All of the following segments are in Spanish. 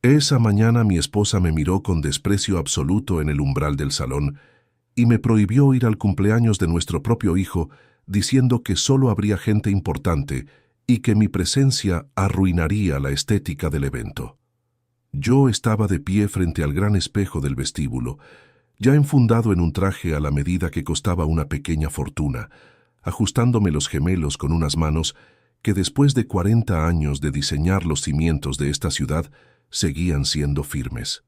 Esa mañana mi esposa me miró con desprecio absoluto en el umbral del salón y me prohibió ir al cumpleaños de nuestro propio hijo, diciendo que solo habría gente importante y que mi presencia arruinaría la estética del evento. Yo estaba de pie frente al gran espejo del vestíbulo, ya enfundado en un traje a la medida que costaba una pequeña fortuna, ajustándome los gemelos con unas manos que después de 40 años de diseñar los cimientos de esta ciudad seguían siendo firmes.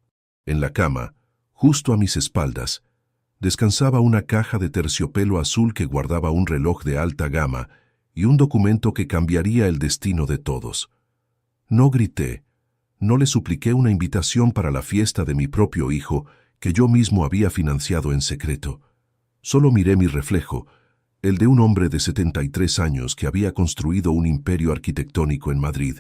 En la cama, justo a mis espaldas, descansaba una caja de terciopelo azul que guardaba un reloj de alta gama y un documento que cambiaría el destino de todos. No grité, no le supliqué una invitación para la fiesta de mi propio hijo que yo mismo había financiado en secreto. Solo miré mi reflejo, el de un hombre de 73 años que había construido un imperio arquitectónico en Madrid,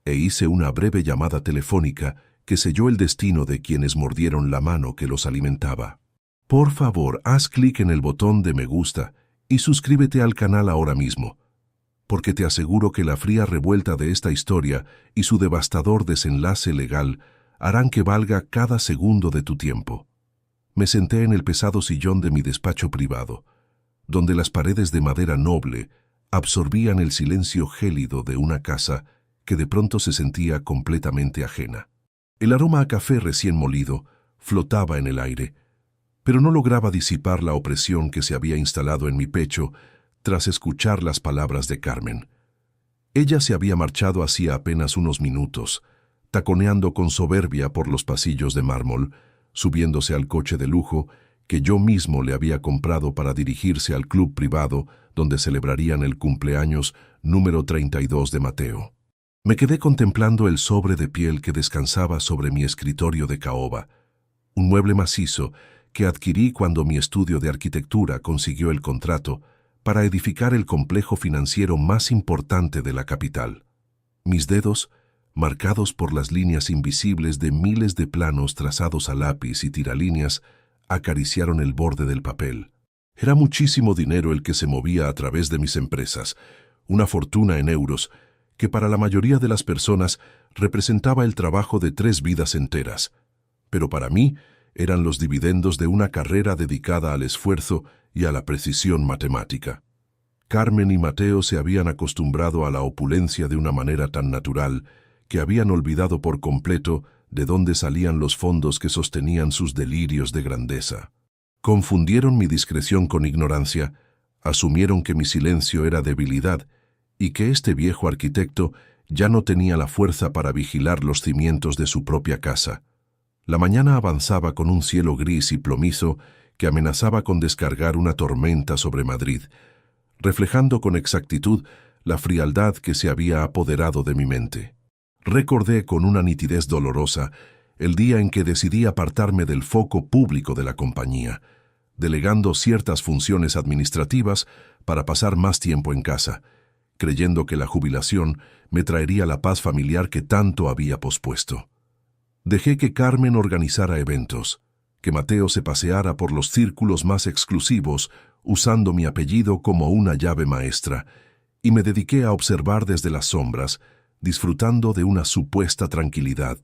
e hice una breve llamada telefónica que selló el destino de quienes mordieron la mano que los alimentaba. Por favor, haz clic en el botón de me gusta y suscríbete al canal ahora mismo, porque te aseguro que la fría revuelta de esta historia y su devastador desenlace legal harán que valga cada segundo de tu tiempo. Me senté en el pesado sillón de mi despacho privado, donde las paredes de madera noble absorbían el silencio gélido de una casa que de pronto se sentía completamente ajena. El aroma a café recién molido flotaba en el aire, pero no lograba disipar la opresión que se había instalado en mi pecho tras escuchar las palabras de Carmen. Ella se había marchado hacía apenas unos minutos, taconeando con soberbia por los pasillos de mármol, subiéndose al coche de lujo que yo mismo le había comprado para dirigirse al club privado donde celebrarían el cumpleaños número 32 de Mateo. Me quedé contemplando el sobre de piel que descansaba sobre mi escritorio de caoba, un mueble macizo que adquirí cuando mi estudio de arquitectura consiguió el contrato para edificar el complejo financiero más importante de la capital. Mis dedos, marcados por las líneas invisibles de miles de planos trazados a lápiz y tiralíneas, acariciaron el borde del papel. Era muchísimo dinero el que se movía a través de mis empresas, una fortuna en euros, que para la mayoría de las personas representaba el trabajo de 3 vidas enteras. Pero para mí eran los dividendos de una carrera dedicada al esfuerzo y a la precisión matemática. Carmen y Mateo se habían acostumbrado a la opulencia de una manera tan natural que habían olvidado por completo de dónde salían los fondos que sostenían sus delirios de grandeza. Confundieron mi discreción con ignorancia, asumieron que mi silencio era debilidad y que este viejo arquitecto ya no tenía la fuerza para vigilar los cimientos de su propia casa. La mañana avanzaba con un cielo gris y plomizo que amenazaba con descargar una tormenta sobre Madrid, reflejando con exactitud la frialdad que se había apoderado de mi mente. Recordé con una nitidez dolorosa el día en que decidí apartarme del foco público de la compañía, delegando ciertas funciones administrativas para pasar más tiempo en casa, creyendo que la jubilación me traería la paz familiar que tanto había pospuesto. Dejé que Carmen organizara eventos, que Mateo se paseara por los círculos más exclusivos usando mi apellido como una llave maestra, y me dediqué a observar desde las sombras, disfrutando de una supuesta tranquilidad.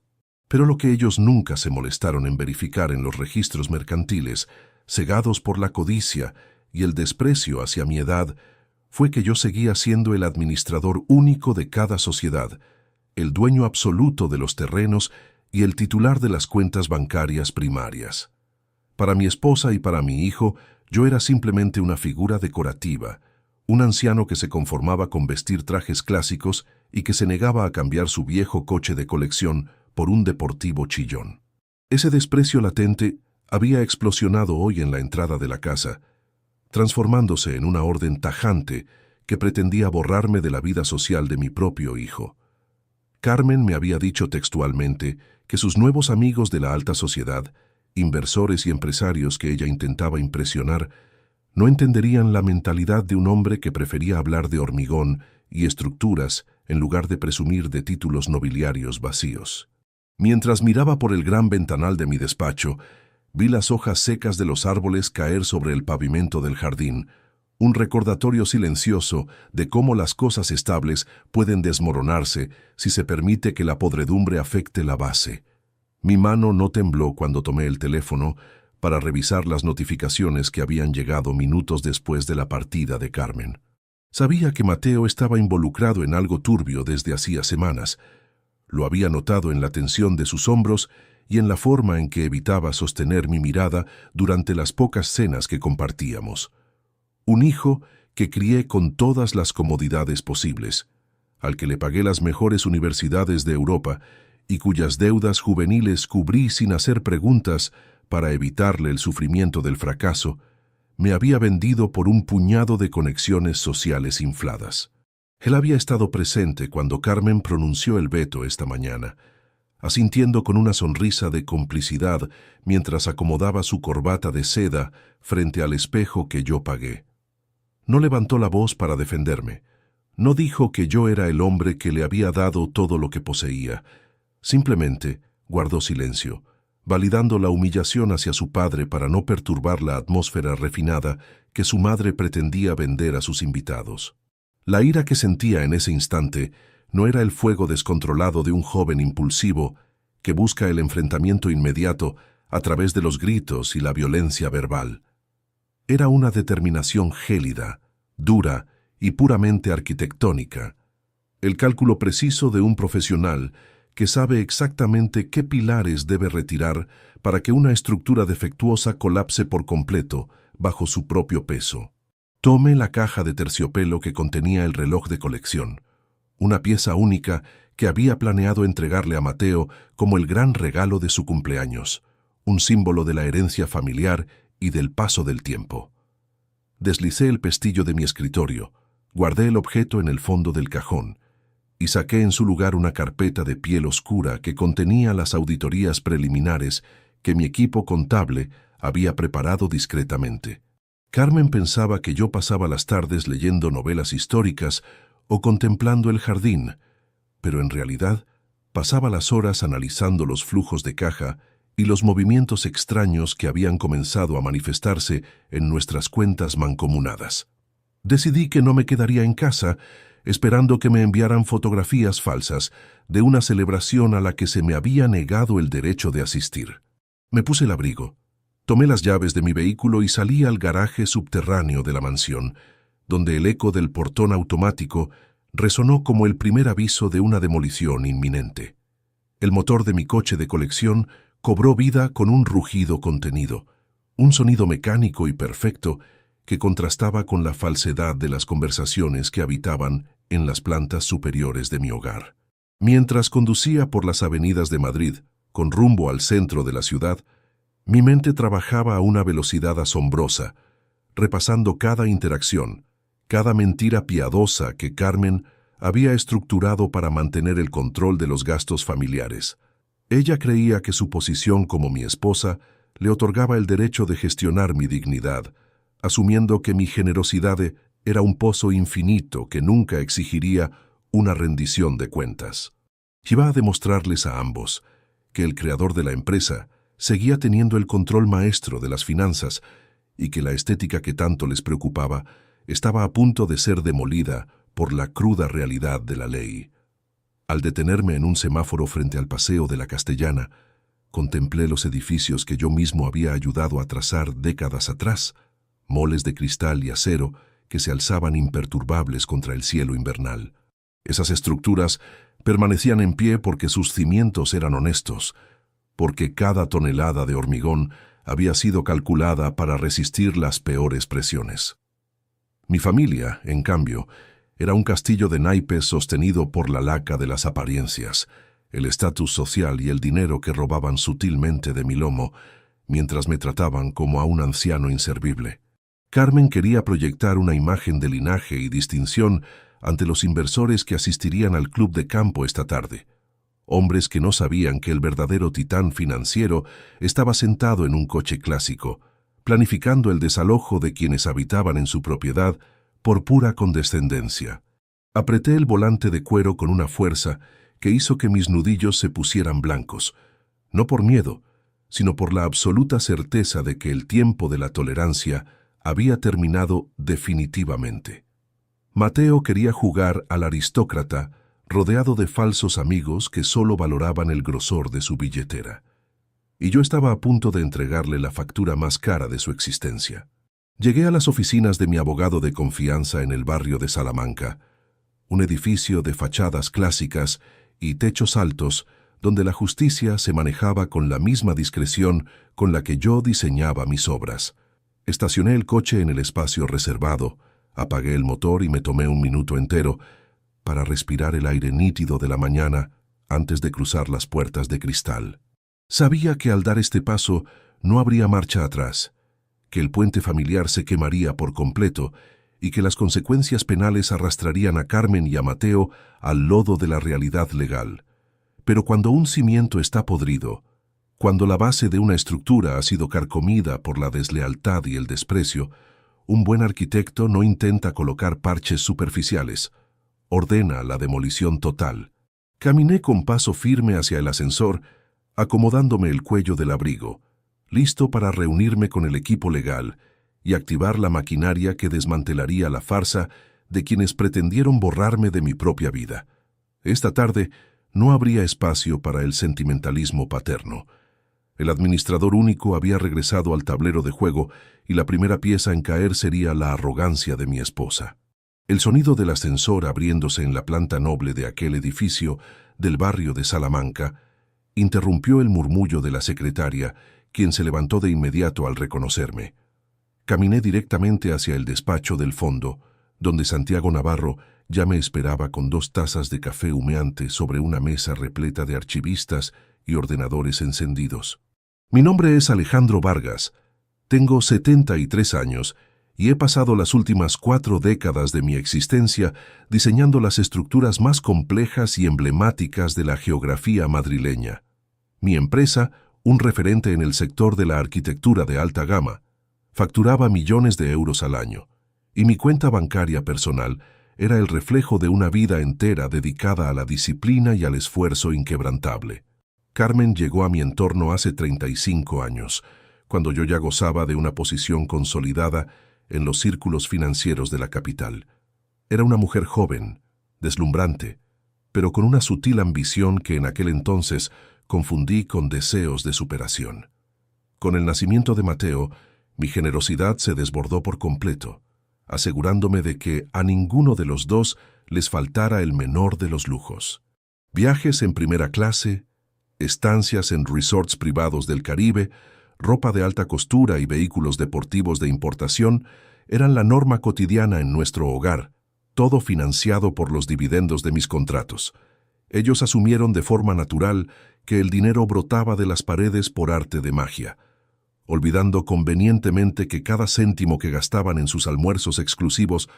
Pero lo que ellos nunca se molestaron en verificar en los registros mercantiles, cegados por la codicia y el desprecio hacia mi edad, fue que yo seguía siendo el administrador único de cada sociedad, el dueño absoluto de los terrenos y el titular de las cuentas bancarias primarias. Para mi esposa y para mi hijo, yo era simplemente una figura decorativa, un anciano que se conformaba con vestir trajes clásicos y que se negaba a cambiar su viejo coche de colección por un deportivo chillón. Ese desprecio latente había explosionado hoy en la entrada de la casa, transformándose en una orden tajante que pretendía borrarme de la vida social de mi propio hijo. Carmen me había dicho textualmente que sus nuevos amigos de la alta sociedad, inversores y empresarios que ella intentaba impresionar, no entenderían la mentalidad de un hombre que prefería hablar de hormigón y estructuras en lugar de presumir de títulos nobiliarios vacíos. Mientras miraba por el gran ventanal de mi despacho, vi las hojas secas de los árboles caer sobre el pavimento del jardín, Un recordatorio silencioso de cómo las cosas estables pueden desmoronarse si se permite que la podredumbre afecte la base. Mi mano no tembló cuando tomé el teléfono para revisar las notificaciones que habían llegado minutos después de la partida de Carmen. Sabía que Mateo estaba involucrado en algo turbio desde hacía semanas. Lo había notado en la tensión de sus hombros y en la forma en que evitaba sostener mi mirada durante las pocas cenas que compartíamos. Un hijo que crié con todas las comodidades posibles, al que le pagué las mejores universidades de Europa y cuyas deudas juveniles cubrí sin hacer preguntas para evitarle el sufrimiento del fracaso, me había vendido por un puñado de conexiones sociales infladas. Él había estado presente cuando Carmen pronunció el veto esta mañana, asintiendo con una sonrisa de complicidad mientras acomodaba su corbata de seda frente al espejo que yo pagué. No levantó la voz para defenderme. No dijo que yo era el hombre que le había dado todo lo que poseía. Simplemente guardó silencio, validando la humillación hacia su padre para no perturbar la atmósfera refinada que su madre pretendía vender a sus invitados. La ira que sentía en ese instante no era el fuego descontrolado de un joven impulsivo que busca el enfrentamiento inmediato a través de los gritos y la violencia verbal. Era una determinación gélida, dura y puramente arquitectónica, el cálculo preciso de un profesional que sabe exactamente qué pilares debe retirar para que una estructura defectuosa colapse por completo bajo su propio peso. Tomé la caja de terciopelo que contenía el reloj de colección, una pieza única que había planeado entregarle a Mateo como el gran regalo de su cumpleaños, un símbolo de la herencia familiar y del paso del tiempo. Deslicé el pestillo de mi escritorio, guardé el objeto en el fondo del cajón y saqué en su lugar una carpeta de piel oscura que contenía las auditorías preliminares que mi equipo contable había preparado discretamente. Carmen pensaba que yo pasaba las tardes leyendo novelas históricas o contemplando el jardín, pero en realidad pasaba las horas analizando los flujos de caja y los movimientos extraños que habían comenzado a manifestarse en nuestras cuentas mancomunadas. Decidí que no me quedaría en casa esperando que me enviaran fotografías falsas de una celebración a la que se me había negado el derecho de asistir. Me puse el abrigo, tomé las llaves de mi vehículo y salí al garaje subterráneo de la mansión, donde el eco del portón automático resonó como el primer aviso de una demolición inminente. El motor de mi coche de colección cobró vida con un rugido contenido, un sonido mecánico y perfecto que contrastaba con la falsedad de las conversaciones que habitaban en las plantas superiores de mi hogar. Mientras conducía por las avenidas de Madrid, con rumbo al centro de la ciudad, mi mente trabajaba a una velocidad asombrosa, repasando cada interacción, cada mentira piadosa que Carmen había estructurado para mantener el control de los gastos familiares. Ella creía que su posición como mi esposa le otorgaba el derecho de gestionar mi dignidad, asumiendo que mi generosidad era un pozo infinito que nunca exigiría una rendición de cuentas. Iba a demostrarles a ambos que el creador de la empresa seguía teniendo el control maestro de las finanzas y que la estética que tanto les preocupaba estaba a punto de ser demolida por la cruda realidad de la ley. Al detenerme en un semáforo frente al Paseo de la Castellana, contemplé los edificios que yo mismo había ayudado a trazar décadas atrás, moles de cristal y acero que se alzaban imperturbables contra el cielo invernal. Esas estructuras permanecían en pie porque sus cimientos eran honestos, porque cada tonelada de hormigón había sido calculada para resistir las peores presiones. Mi familia, en cambio, era un castillo de naipes sostenido por la laca de las apariencias, el estatus social y el dinero que robaban sutilmente de mi lomo, mientras me trataban como a un anciano inservible. Carmen quería proyectar una imagen de linaje y distinción ante los inversores que asistirían al club de campo esta tarde. Hombres que no sabían que el verdadero titán financiero estaba sentado en un coche clásico, planificando el desalojo de quienes habitaban en su propiedad por pura condescendencia. Apreté el volante de cuero con una fuerza que hizo que mis nudillos se pusieran blancos, no por miedo, sino por la absoluta certeza de que el tiempo de la tolerancia había terminado definitivamente. Mateo quería jugar al aristócrata, rodeado de falsos amigos que solo valoraban el grosor de su billetera. Y yo estaba a punto de entregarle la factura más cara de su existencia. Llegué a las oficinas de mi abogado de confianza en el barrio de Salamanca, un edificio de fachadas clásicas y techos altos, donde la justicia se manejaba con la misma discreción con la que yo diseñaba mis obras. Estacioné el coche en el espacio reservado, apagué el motor y me tomé un minuto entero para respirar el aire nítido de la mañana antes de cruzar las puertas de cristal. Sabía que al dar este paso no habría marcha atrás, que el puente familiar se quemaría por completo y que las consecuencias penales arrastrarían a Carmen y a Mateo al lodo de la realidad legal. Pero cuando un cimiento está podrido, cuando la base de una estructura ha sido carcomida por la deslealtad y el desprecio, un buen arquitecto no intenta colocar parches superficiales, ordena la demolición total. Caminé con paso firme hacia el ascensor, acomodándome el cuello del abrigo, listo para reunirme con el equipo legal y activar la maquinaria que desmantelaría la farsa de quienes pretendieron borrarme de mi propia vida. Esta tarde no habría espacio para el sentimentalismo paterno. El administrador único había regresado al tablero de juego y la primera pieza en caer sería la arrogancia de mi esposa. El sonido del ascensor abriéndose en la planta noble de aquel edificio del barrio de Salamanca interrumpió el murmullo de la secretaria, quien se levantó de inmediato al reconocerme. Caminé directamente hacia el despacho del fondo, donde Santiago Navarro ya me esperaba con 2 tazas de café humeante sobre una mesa repleta de archivistas y ordenadores encendidos. Mi nombre es Alejandro Vargas, tengo 73 años y he pasado las últimas 4 décadas de mi existencia diseñando las estructuras más complejas y emblemáticas de la geografía madrileña. Mi empresa, un referente en el sector de la arquitectura de alta gama, facturaba millones de euros al año, y mi cuenta bancaria personal era el reflejo de una vida entera dedicada a la disciplina y al esfuerzo inquebrantable. Carmen llegó a mi entorno hace 35 años, cuando yo ya gozaba de una posición consolidada en los círculos financieros de la capital. Era una mujer joven, deslumbrante, pero con una sutil ambición que en aquel entonces confundí con deseos de superación. Con el nacimiento de Mateo, mi generosidad se desbordó por completo, asegurándome de que a ninguno de los dos les faltara el menor de los lujos. Viajes en primera clase, estancias en resorts privados del Caribe, ropa de alta costura y vehículos deportivos de importación eran la norma cotidiana en nuestro hogar, todo financiado por los dividendos de mis contratos. Ellos asumieron de forma natural que el dinero brotaba de las paredes por arte de magia, olvidando convenientemente que cada céntimo que gastaban en sus almuerzos exclusivos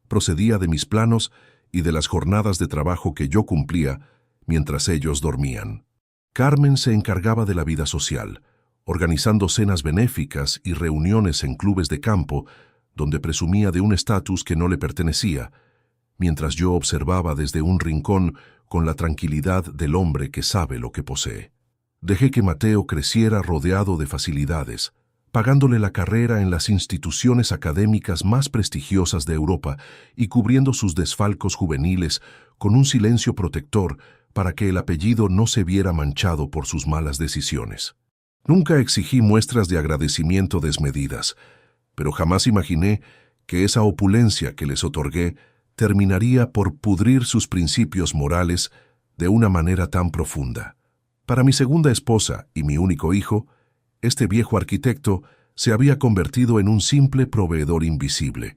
procedía de mis planos y de las jornadas de trabajo que yo cumplía mientras ellos dormían. Carmen se encargaba de la vida social, organizando cenas benéficas y reuniones en clubes de campo, donde presumía de un estatus que no le pertenecía, mientras yo observaba desde un rincón con la tranquilidad del hombre que sabe lo que posee. Dejé que Mateo creciera rodeado de facilidades, pagándole la carrera en las instituciones académicas más prestigiosas de Europa y cubriendo sus desfalcos juveniles con un silencio protector para que el apellido no se viera manchado por sus malas decisiones. Nunca exigí muestras de agradecimiento desmedidas, pero jamás imaginé que esa opulencia que les otorgué terminaría por pudrir sus principios morales de una manera tan profunda. Para mi segunda esposa y mi único hijo, este viejo arquitecto se había convertido en un simple proveedor invisible,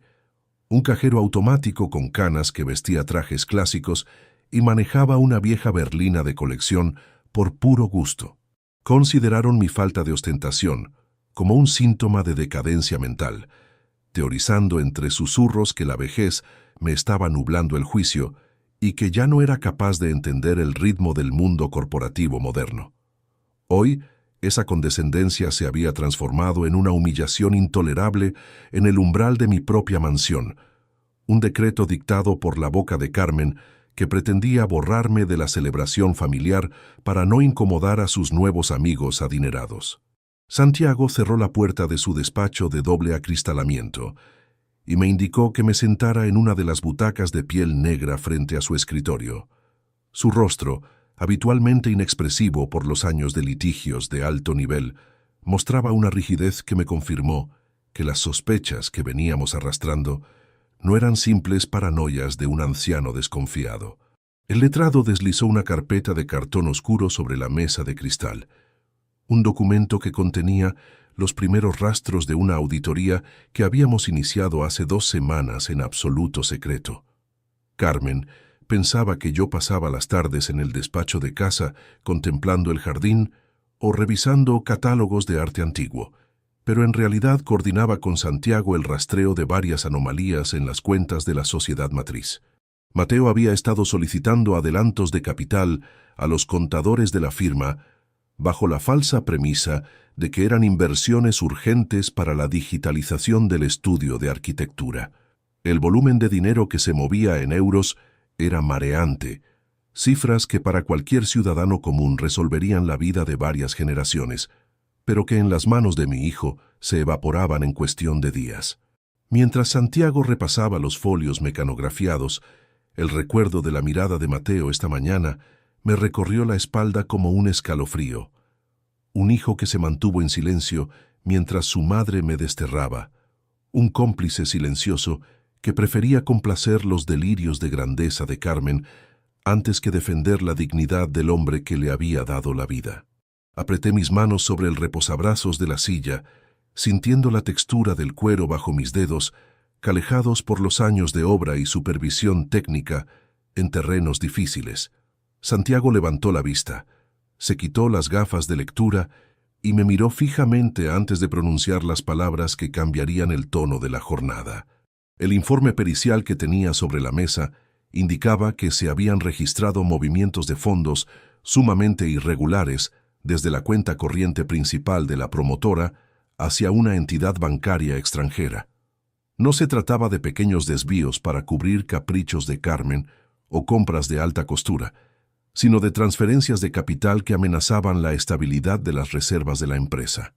un cajero automático con canas que vestía trajes clásicos y manejaba una vieja berlina de colección por puro gusto. Consideraron mi falta de ostentación como un síntoma de decadencia mental, teorizando entre susurros que la vejez me estaba nublando el juicio y que ya no era capaz de entender el ritmo del mundo corporativo moderno. Hoy, esa condescendencia se había transformado en una humillación intolerable en el umbral de mi propia mansión, un decreto dictado por la boca de Carmen que pretendía borrarme de la celebración familiar para no incomodar a sus nuevos amigos adinerados. Santiago cerró la puerta de su despacho de doble acristalamiento y me indicó que me sentara en una de las butacas de piel negra frente a su escritorio. Su rostro, habitualmente inexpresivo por los años de litigios de alto nivel, mostraba una rigidez que me confirmó que las sospechas que veníamos arrastrando no eran simples paranoias de un anciano desconfiado. El letrado deslizó una carpeta de cartón oscuro sobre la mesa de cristal, un documento que contenía los primeros rastros de una auditoría que habíamos iniciado hace 2 semanas en absoluto secreto. Carmen pensaba que yo pasaba las tardes en el despacho de casa contemplando el jardín o revisando catálogos de arte antiguo, pero en realidad coordinaba con Santiago el rastreo de varias anomalías en las cuentas de la sociedad matriz. Mateo había estado solicitando adelantos de capital a los contadores de la firma bajo la falsa premisa de que eran inversiones urgentes para la digitalización del estudio de arquitectura. El volumen de dinero que se movía en euros era mareante, cifras que para cualquier ciudadano común resolverían la vida de varias generaciones, pero que en las manos de mi hijo se evaporaban en cuestión de días. Mientras Santiago repasaba los folios mecanografiados, el recuerdo de la mirada de Mateo esta mañana me recorrió la espalda como un escalofrío. Un hijo que se mantuvo en silencio mientras su madre me desterraba. Un cómplice silencioso que prefería complacer los delirios de grandeza de Carmen antes que defender la dignidad del hombre que le había dado la vida. Apreté mis manos sobre el reposabrazos de la silla, sintiendo la textura del cuero bajo mis dedos, calejados por los años de obra y supervisión técnica en terrenos difíciles. Santiago levantó la vista, se quitó las gafas de lectura y me miró fijamente antes de pronunciar las palabras que cambiarían el tono de la jornada. El informe pericial que tenía sobre la mesa indicaba que se habían registrado movimientos de fondos sumamente irregulares desde la cuenta corriente principal de la promotora hacia una entidad bancaria extranjera. No se trataba de pequeños desvíos para cubrir caprichos de Carmen o compras de alta costura, sino de transferencias de capital que amenazaban la estabilidad de las reservas de la empresa.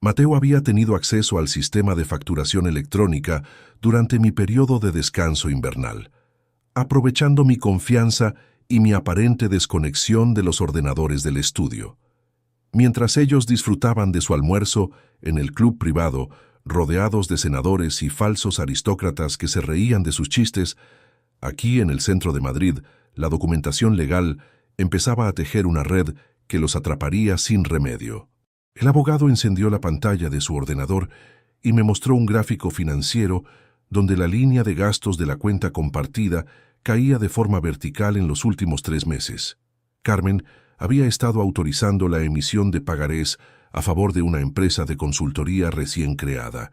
Mateo había tenido acceso al sistema de facturación electrónica durante mi periodo de descanso invernal, aprovechando mi confianza y mi aparente desconexión de los ordenadores del estudio. Mientras ellos disfrutaban de su almuerzo en el club privado, rodeados de senadores y falsos aristócratas que se reían de sus chistes, aquí en el centro de Madrid, la documentación legal empezaba a tejer una red que los atraparía sin remedio. El abogado encendió la pantalla de su ordenador y me mostró un gráfico financiero donde la línea de gastos de la cuenta compartida caía de forma vertical en los últimos 3 meses. Carmen había estado autorizando la emisión de pagarés a favor de una empresa de consultoría recién creada,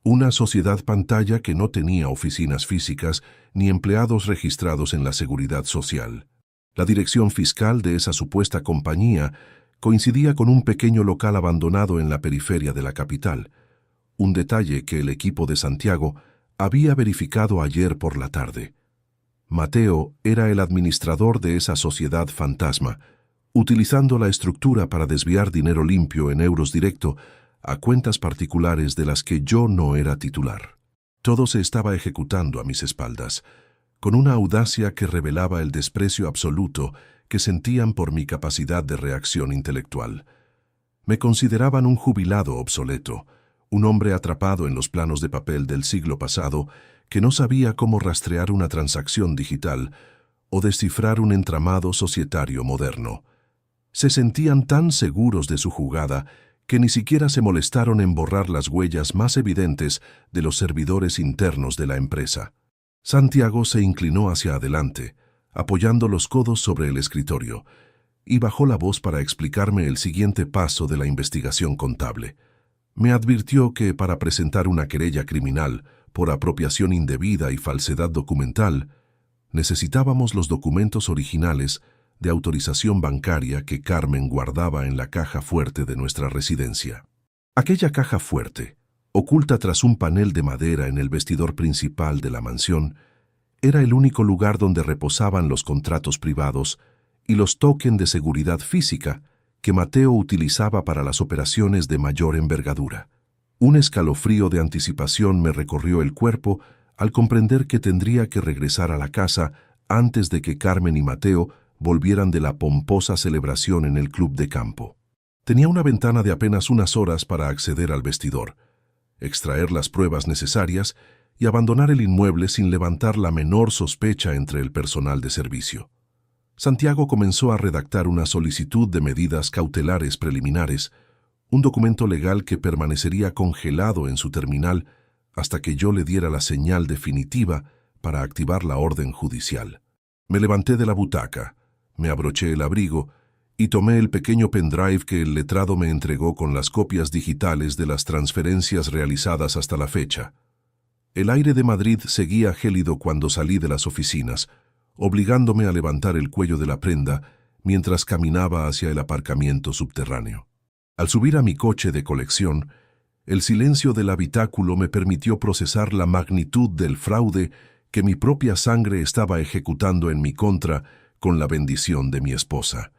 una sociedad pantalla que no tenía oficinas físicas ni empleados registrados en la Seguridad Social. La dirección fiscal de esa supuesta compañía coincidía con un pequeño local abandonado en la periferia de la capital, un detalle que el equipo de Santiago había verificado ayer por la tarde. Mateo era el administrador de esa sociedad fantasma, utilizando la estructura para desviar dinero limpio en euros directo a cuentas particulares de las que yo no era titular. Todo se estaba ejecutando a mis espaldas, con una audacia que revelaba el desprecio absoluto que sentían por mi capacidad de reacción intelectual. Me consideraban un jubilado obsoleto, un hombre atrapado en los planos de papel del siglo pasado que no sabía cómo rastrear una transacción digital o descifrar un entramado societario moderno. Se sentían tan seguros de su jugada que ni siquiera se molestaron en borrar las huellas más evidentes de los servidores internos de la empresa. Santiago se inclinó hacia adelante, apoyando los codos sobre el escritorio, y bajó la voz para explicarme el siguiente paso de la investigación contable. Me advirtió que para presentar una querella criminal por apropiación indebida y falsedad documental, necesitábamos los documentos originales de autorización bancaria que Carmen guardaba en la caja fuerte de nuestra residencia. Aquella caja fuerte, oculta tras un panel de madera en el vestidor principal de la mansión, era el único lugar donde reposaban los contratos privados y los tokens de seguridad física que Mateo utilizaba para las operaciones de mayor envergadura. Un escalofrío de anticipación me recorrió el cuerpo al comprender que tendría que regresar a la casa antes de que Carmen y Mateo volvieran de la pomposa celebración en el club de campo. Tenía una ventana de apenas unas horas para acceder al vestidor, extraer las pruebas necesarias y abandonar el inmueble sin levantar la menor sospecha entre el personal de servicio. Santiago comenzó a redactar una solicitud de medidas cautelares preliminares, un documento legal que permanecería congelado en su terminal hasta que yo le diera la señal definitiva para activar la orden judicial. Me levanté de la butaca, me abroché el abrigo y tomé el pequeño pendrive que el letrado me entregó con las copias digitales de las transferencias realizadas hasta la fecha. El aire de Madrid seguía gélido cuando salí de las oficinas, obligándome a levantar el cuello de la prenda mientras caminaba hacia el aparcamiento subterráneo. Al subir a mi coche de colección, el silencio del habitáculo me permitió procesar la magnitud del fraude que mi propia sangre estaba ejecutando en mi contra con la bendición de mi esposa.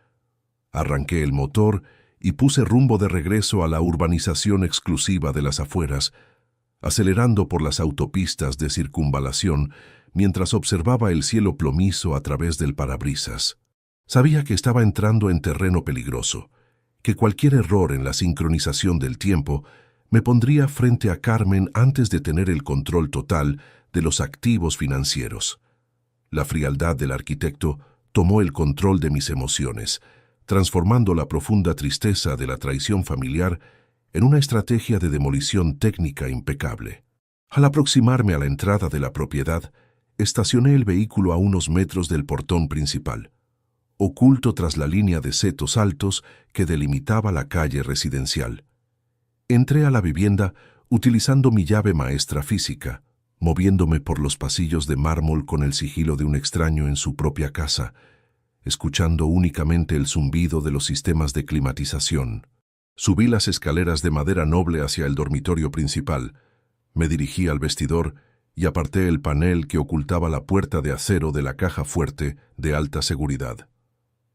Arranqué el motor y puse rumbo de regreso a la urbanización exclusiva de las afueras, acelerando por las autopistas de circunvalación mientras observaba el cielo plomizo a través del parabrisas. Sabía que estaba entrando en terreno peligroso, que cualquier error en la sincronización del tiempo me pondría frente a Carmen antes de tener el control total de los activos financieros. La frialdad del arquitecto tomó el control de mis emociones, transformando la profunda tristeza de la traición familiar en una estrategia de demolición técnica impecable. Al aproximarme a la entrada de la propiedad, estacioné el vehículo a unos metros del portón principal, oculto tras la línea de setos altos que delimitaba la calle residencial. Entré a la vivienda utilizando mi llave maestra física, moviéndome por los pasillos de mármol con el sigilo de un extraño en su propia casa, escuchando únicamente el zumbido de los sistemas de climatización. Subí las escaleras de madera noble hacia el dormitorio principal, me dirigí al vestidor y aparté el panel que ocultaba la puerta de acero de la caja fuerte de alta seguridad.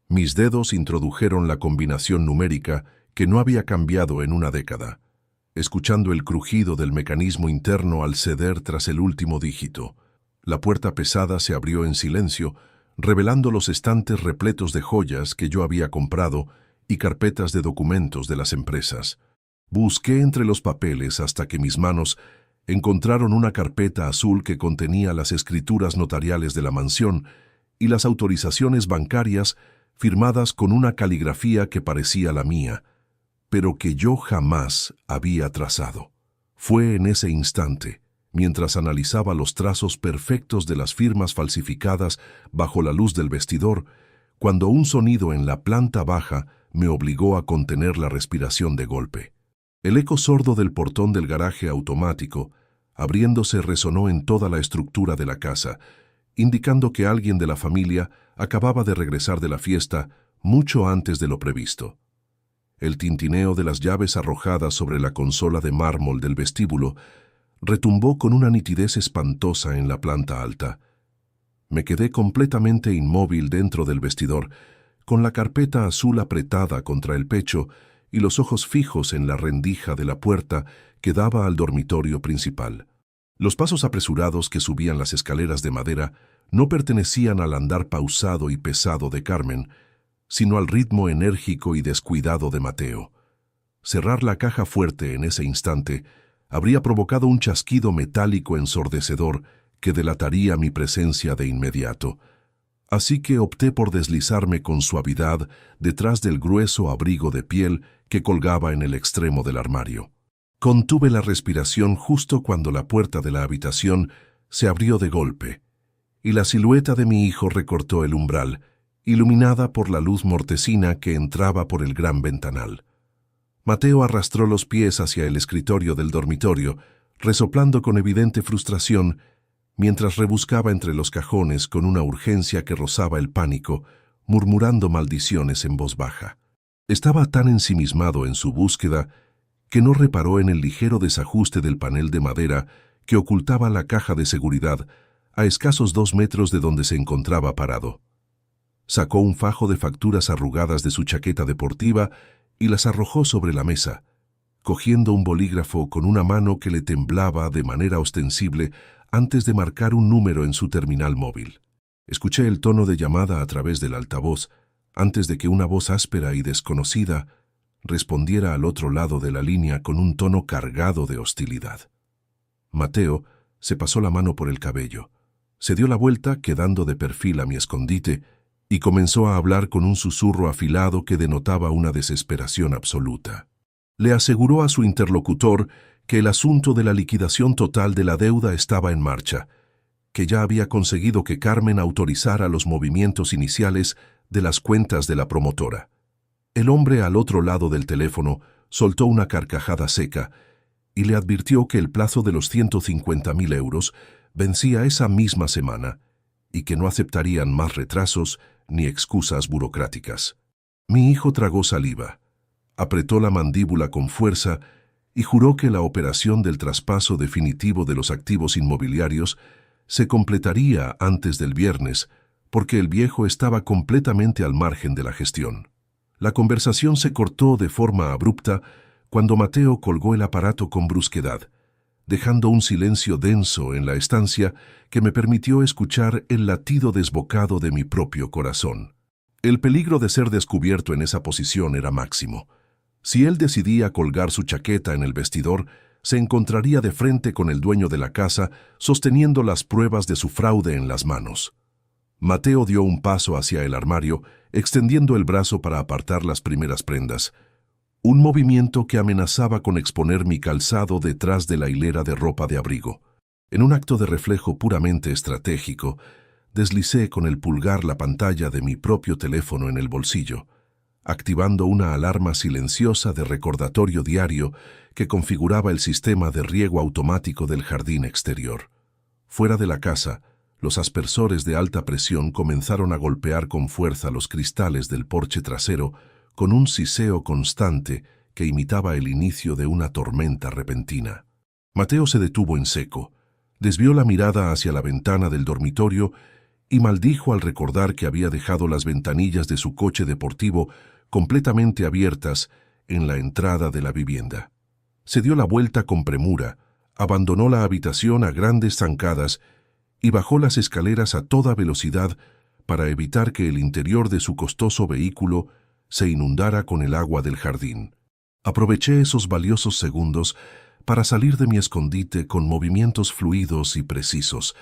Mis dedos introdujeron la combinación numérica que no había cambiado en una década, escuchando el crujido del mecanismo interno al ceder tras el último dígito. La puerta pesada se abrió en silencio, revelando los estantes repletos de joyas que yo había comprado y carpetas de documentos de las empresas. Busqué entre los papeles hasta que mis manos encontraron una carpeta azul que contenía las escrituras notariales de la mansión y las autorizaciones bancarias firmadas con una caligrafía que parecía la mía, pero que yo jamás había trazado. Fue en ese instante, mientras analizaba los trazos perfectos de las firmas falsificadas bajo la luz del vestidor, cuando un sonido en la planta baja me obligó a contener la respiración de golpe. El eco sordo del portón del garaje automático, abriéndose, resonó en toda la estructura de la casa, indicando que alguien de la familia acababa de regresar de la fiesta mucho antes de lo previsto. El tintineo de las llaves arrojadas sobre la consola de mármol del vestíbulo retumbó con una nitidez espantosa en la planta alta. Me quedé completamente inmóvil dentro del vestidor, con la carpeta azul apretada contra el pecho y los ojos fijos en la rendija de la puerta que daba al dormitorio principal. Los pasos apresurados que subían las escaleras de madera no pertenecían al andar pausado y pesado de Carmen, sino al ritmo enérgico y descuidado de Mateo. Cerrar la caja fuerte en ese instante habría provocado un chasquido metálico ensordecedor que delataría mi presencia de inmediato. Así que opté por deslizarme con suavidad detrás del grueso abrigo de piel que colgaba en el extremo del armario. Contuve la respiración justo cuando la puerta de la habitación se abrió de golpe, y la silueta de mi hijo recortó el umbral, iluminada por la luz mortecina que entraba por el gran ventanal. Mateo arrastró los pies hacia el escritorio del dormitorio, resoplando con evidente frustración, mientras rebuscaba entre los cajones con una urgencia que rozaba el pánico, murmurando maldiciones en voz baja. Estaba tan ensimismado en su búsqueda que no reparó en el ligero desajuste del panel de madera que ocultaba la caja de seguridad a escasos 2 metros de donde se encontraba parado. Sacó un fajo de facturas arrugadas de su chaqueta deportiva y las arrojó sobre la mesa, cogiendo un bolígrafo con una mano que le temblaba de manera ostensible antes de marcar un número en su terminal móvil. Escuché el tono de llamada a través del altavoz antes de que una voz áspera y desconocida respondiera al otro lado de la línea con un tono cargado de hostilidad. Mateo se pasó la mano por el cabello, se dio la vuelta quedando de perfil a mi escondite y comenzó a hablar con un susurro afilado que denotaba una desesperación absoluta. Le aseguró a su interlocutor que el asunto de la liquidación total de la deuda estaba en marcha, que ya había conseguido que Carmen autorizara los movimientos iniciales de las cuentas de la promotora. El hombre al otro lado del teléfono soltó una carcajada seca y le advirtió que el plazo de los 150.000 euros vencía esa misma semana y que no aceptarían más retrasos ni excusas burocráticas. Mi hijo tragó saliva, apretó la mandíbula con fuerza y juró que la operación del traspaso definitivo de los activos inmobiliarios se completaría antes del viernes, porque el viejo estaba completamente al margen de la gestión. La conversación se cortó de forma abrupta cuando Mateo colgó el aparato con brusquedad, dejando un silencio denso en la estancia que me permitió escuchar el latido desbocado de mi propio corazón. El peligro de ser descubierto en esa posición era máximo. Si él decidía colgar su chaqueta en el vestidor, se encontraría de frente con el dueño de la casa, sosteniendo las pruebas de su fraude en las manos. Mateo dio un paso hacia el armario, extendiendo el brazo para apartar las primeras prendas, un movimiento que amenazaba con exponer mi calzado detrás de la hilera de ropa de abrigo. En un acto de reflejo puramente estratégico, deslicé con el pulgar la pantalla de mi propio teléfono en el bolsillo, activando una alarma silenciosa de recordatorio diario que configuraba el sistema de riego automático del jardín exterior. Fuera de la casa, los aspersores de alta presión comenzaron a golpear con fuerza los cristales del porche trasero con un siseo constante que imitaba el inicio de una tormenta repentina. Mateo se detuvo en seco, desvió la mirada hacia la ventana del dormitorio y maldijo al recordar que había dejado las ventanillas de su coche deportivo completamente abiertas en la entrada de la vivienda. Se dio la vuelta con premura, abandonó la habitación a grandes zancadas y bajó las escaleras a toda velocidad para evitar que el interior de su costoso vehículo se inundara con el agua del jardín. Aproveché esos valiosos segundos para salir de mi escondite con movimientos fluidos y precisos,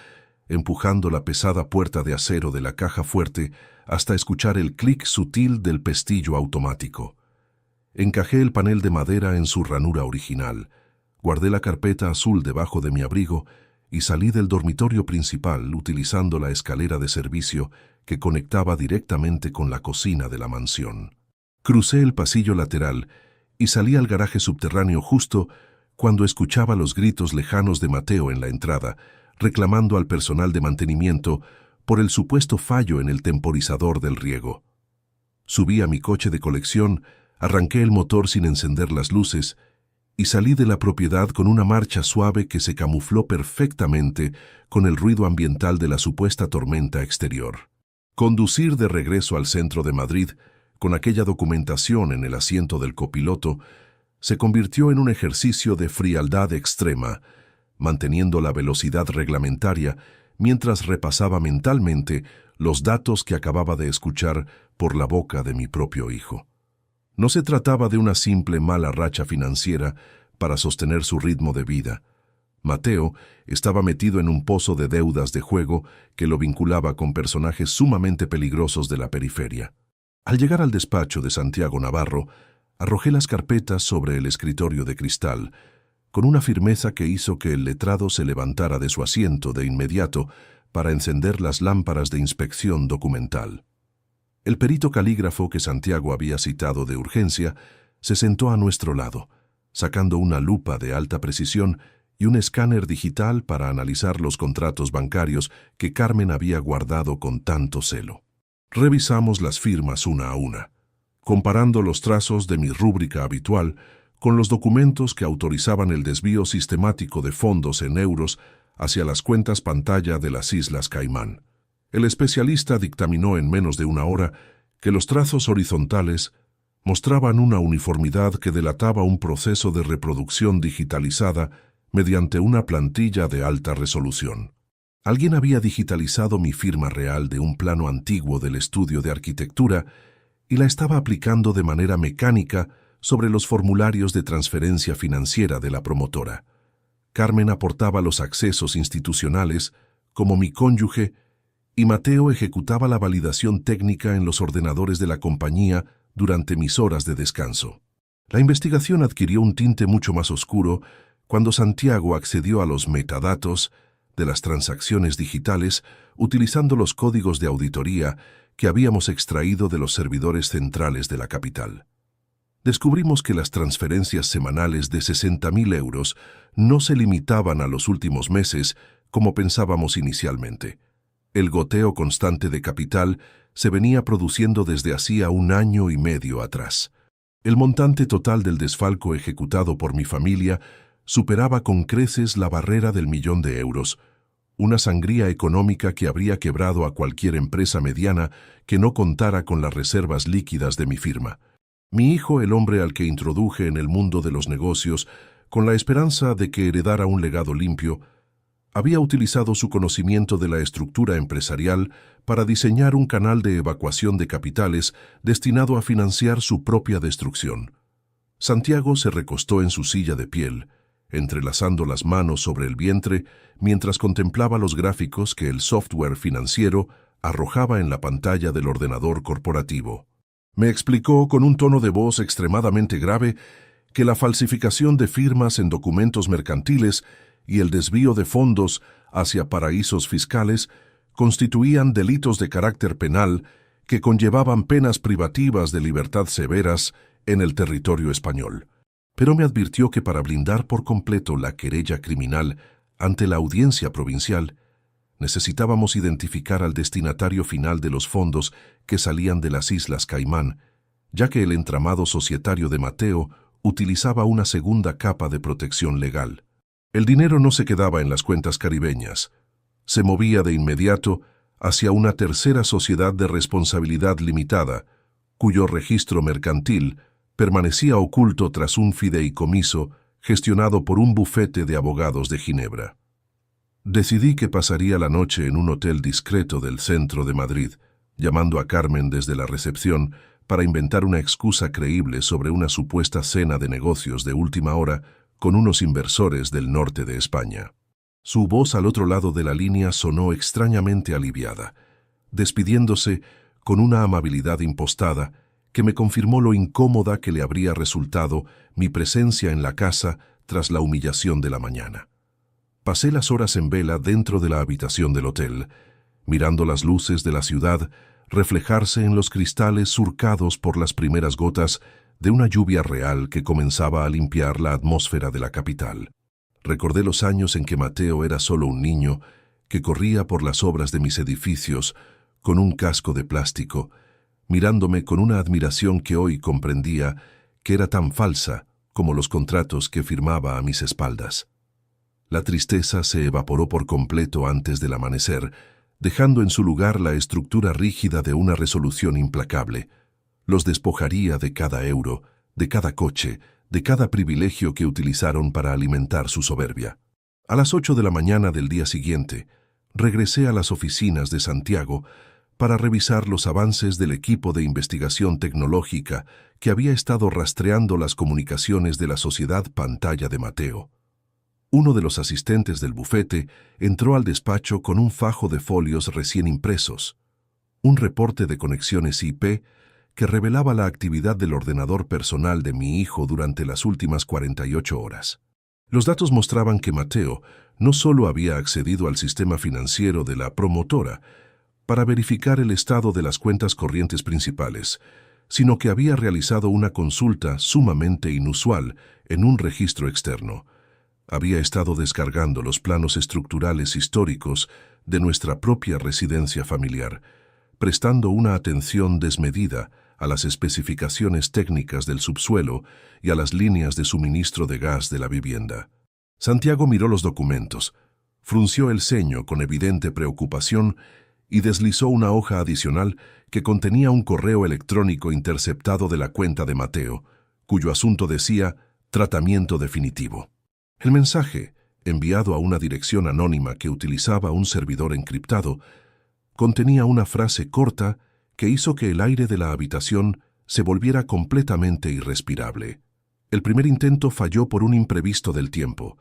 empujando la pesada puerta de acero de la caja fuerte hasta escuchar el clic sutil del pestillo automático. Encajé el panel de madera en su ranura original, guardé la carpeta azul debajo de mi abrigo y salí del dormitorio principal utilizando la escalera de servicio que conectaba directamente con la cocina de la mansión. Crucé el pasillo lateral y salí al garaje subterráneo justo cuando escuchaba los gritos lejanos de Mateo en la entrada, reclamando al personal de mantenimiento por el supuesto fallo en el temporizador del riego. Subí a mi coche de colección, arranqué el motor sin encender las luces y salí de la propiedad con una marcha suave que se camufló perfectamente con el ruido ambiental de la supuesta tormenta exterior. Conducir de regreso al centro de Madrid, con aquella documentación en el asiento del copiloto, se convirtió en un ejercicio de frialdad extrema, manteniendo la velocidad reglamentaria mientras repasaba mentalmente los datos que acababa de escuchar por la boca de mi propio hijo. No se trataba de una simple mala racha financiera para sostener su ritmo de vida. Mateo estaba metido en un pozo de deudas de juego que lo vinculaba con personajes sumamente peligrosos de la periferia. Al llegar al despacho de Santiago Navarro, arrojé las carpetas sobre el escritorio de cristal, con una firmeza que hizo que el letrado se levantara de su asiento de inmediato para encender las lámparas de inspección documental. El perito calígrafo que Santiago había citado de urgencia se sentó a nuestro lado, sacando una lupa de alta precisión y un escáner digital para analizar los contratos bancarios que Carmen había guardado con tanto celo. Revisamos las firmas una a una, comparando los trazos de mi rúbrica habitual con los documentos que autorizaban el desvío sistemático de fondos en euros hacia las cuentas pantalla de las Islas Caimán. El especialista dictaminó en menos de una hora que los trazos horizontales mostraban una uniformidad que delataba un proceso de reproducción digitalizada mediante una plantilla de alta resolución. Alguien había digitalizado mi firma real de un plano antiguo del estudio de arquitectura y la estaba aplicando de manera mecánica sobre los formularios de transferencia financiera de la promotora. Carmen aportaba los accesos institucionales, como mi cónyuge, y Mateo ejecutaba la validación técnica en los ordenadores de la compañía durante mis horas de descanso. La investigación adquirió un tinte mucho más oscuro cuando Santiago accedió a los metadatos de las transacciones digitales utilizando los códigos de auditoría que habíamos extraído de los servidores centrales de la capital. Descubrimos que las transferencias semanales de 60.000 euros no se limitaban a los últimos meses como pensábamos inicialmente. El goteo constante de capital se venía produciendo desde hacía 1 año y medio atrás. El montante total del desfalco ejecutado por mi familia superaba con creces la barrera del 1.000.000 de euros, una sangría económica que habría quebrado a cualquier empresa mediana que no contara con las reservas líquidas de mi firma. Mi hijo, el hombre al que introduje en el mundo de los negocios, con la esperanza de que heredara un legado limpio, había utilizado su conocimiento de la estructura empresarial para diseñar un canal de evacuación de capitales destinado a financiar su propia destrucción. Santiago se recostó en su silla de piel, entrelazando las manos sobre el vientre mientras contemplaba los gráficos que el software financiero arrojaba en la pantalla del ordenador corporativo. Me explicó con un tono de voz extremadamente grave que la falsificación de firmas en documentos mercantiles y el desvío de fondos hacia paraísos fiscales constituían delitos de carácter penal que conllevaban penas privativas de libertad severas en el territorio español. Pero me advirtió que para blindar por completo la querella criminal ante la audiencia provincial, necesitábamos identificar al destinatario final de los fondos que salían de las Islas Caimán, ya que el entramado societario de Mateo utilizaba una segunda capa de protección legal. El dinero no se quedaba en las cuentas caribeñas, se movía de inmediato hacia una tercera sociedad de responsabilidad limitada, cuyo registro mercantil permanecía oculto tras un fideicomiso gestionado por un bufete de abogados de Ginebra. Decidí que pasaría la noche en un hotel discreto del centro de Madrid, llamando a Carmen desde la recepción para inventar una excusa creíble sobre una supuesta cena de negocios de última hora con unos inversores del norte de España. Su voz al otro lado de la línea sonó extrañamente aliviada, despidiéndose con una amabilidad impostada que me confirmó lo incómoda que le habría resultado mi presencia en la casa tras la humillación de la mañana. Pasé las horas en vela dentro de la habitación del hotel, mirando las luces de la ciudad reflejarse en los cristales surcados por las primeras gotas de una lluvia real que comenzaba a limpiar la atmósfera de la capital. Recordé los años en que Mateo era solo un niño que corría por las obras de mis edificios con un casco de plástico, mirándome con una admiración que hoy comprendía que era tan falsa como los contratos que firmaba a mis espaldas. La tristeza se evaporó por completo antes del amanecer, dejando en su lugar la estructura rígida de una resolución implacable. Los despojaría de cada euro, de cada coche, de cada privilegio que utilizaron para alimentar su soberbia. A las 8 de la mañana del día siguiente, regresé a las oficinas de Santiago para revisar los avances del equipo de investigación tecnológica que había estado rastreando las comunicaciones de la sociedad pantalla de Mateo. Uno de los asistentes del bufete entró al despacho con un fajo de folios recién impresos, un reporte de conexiones IP que revelaba la actividad del ordenador personal de mi hijo durante las últimas 48 horas. Los datos mostraban que Mateo no solo había accedido al sistema financiero de la promotora para verificar el estado de las cuentas corrientes principales, sino que había realizado una consulta sumamente inusual en un registro externo. Había estado descargando los planos estructurales históricos de nuestra propia residencia familiar, prestando una atención desmedida a las especificaciones técnicas del subsuelo y a las líneas de suministro de gas de la vivienda. Santiago miró los documentos, frunció el ceño con evidente preocupación y deslizó una hoja adicional que contenía un correo electrónico interceptado de la cuenta de Mateo, cuyo asunto decía tratamiento definitivo. El mensaje, enviado a una dirección anónima que utilizaba un servidor encriptado, contenía una frase corta que hizo que el aire de la habitación se volviera completamente irrespirable. El primer intento falló por un imprevisto del tiempo,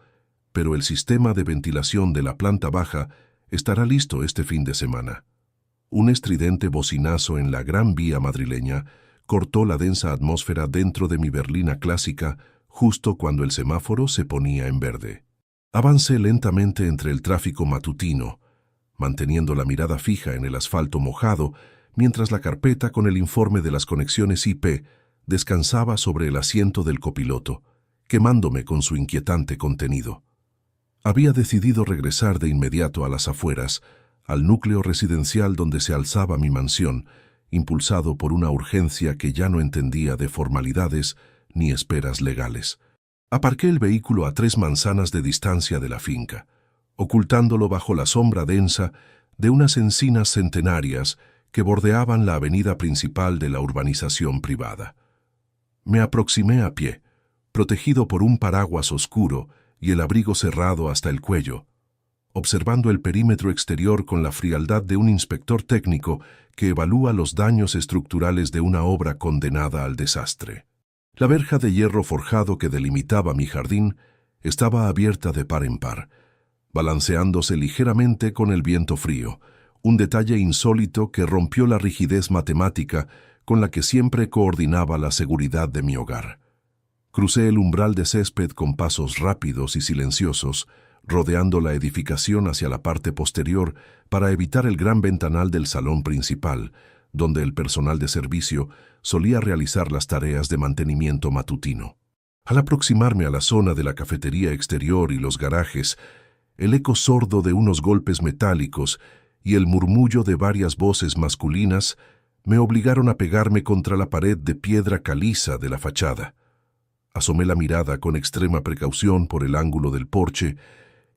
pero el sistema de ventilación de la planta baja estará listo este fin de semana. Un estridente bocinazo en la Gran Vía madrileña cortó la densa atmósfera dentro de mi berlina clásica justo cuando el semáforo se ponía en verde. Avancé lentamente entre el tráfico matutino, manteniendo la mirada fija en el asfalto mojado, mientras la carpeta con el informe de las conexiones IP descansaba sobre el asiento del copiloto, quemándome con su inquietante contenido. Había decidido regresar de inmediato a las afueras, al núcleo residencial donde se alzaba mi mansión, impulsado por una urgencia que ya no entendía de formalidades ni esperas legales. Aparqué el vehículo a 3 manzanas de distancia de la finca, ocultándolo bajo la sombra densa de unas encinas centenarias que bordeaban la avenida principal de la urbanización privada. Me aproximé a pie, protegido por un paraguas oscuro y el abrigo cerrado hasta el cuello, observando el perímetro exterior con la frialdad de un inspector técnico que evalúa los daños estructurales de una obra condenada al desastre. La verja de hierro forjado que delimitaba mi jardín estaba abierta de par en par, balanceándose ligeramente con el viento frío, un detalle insólito que rompió la rigidez matemática con la que siempre coordinaba la seguridad de mi hogar. Crucé el umbral de césped con pasos rápidos y silenciosos, rodeando la edificación hacia la parte posterior para evitar el gran ventanal del salón principal, donde el personal de servicio solía realizar las tareas de mantenimiento matutino. Al aproximarme a la zona de la cafetería exterior y los garajes, el eco sordo de unos golpes metálicos y el murmullo de varias voces masculinas me obligaron a pegarme contra la pared de piedra caliza de la fachada. Asomé la mirada con extrema precaución por el ángulo del porche,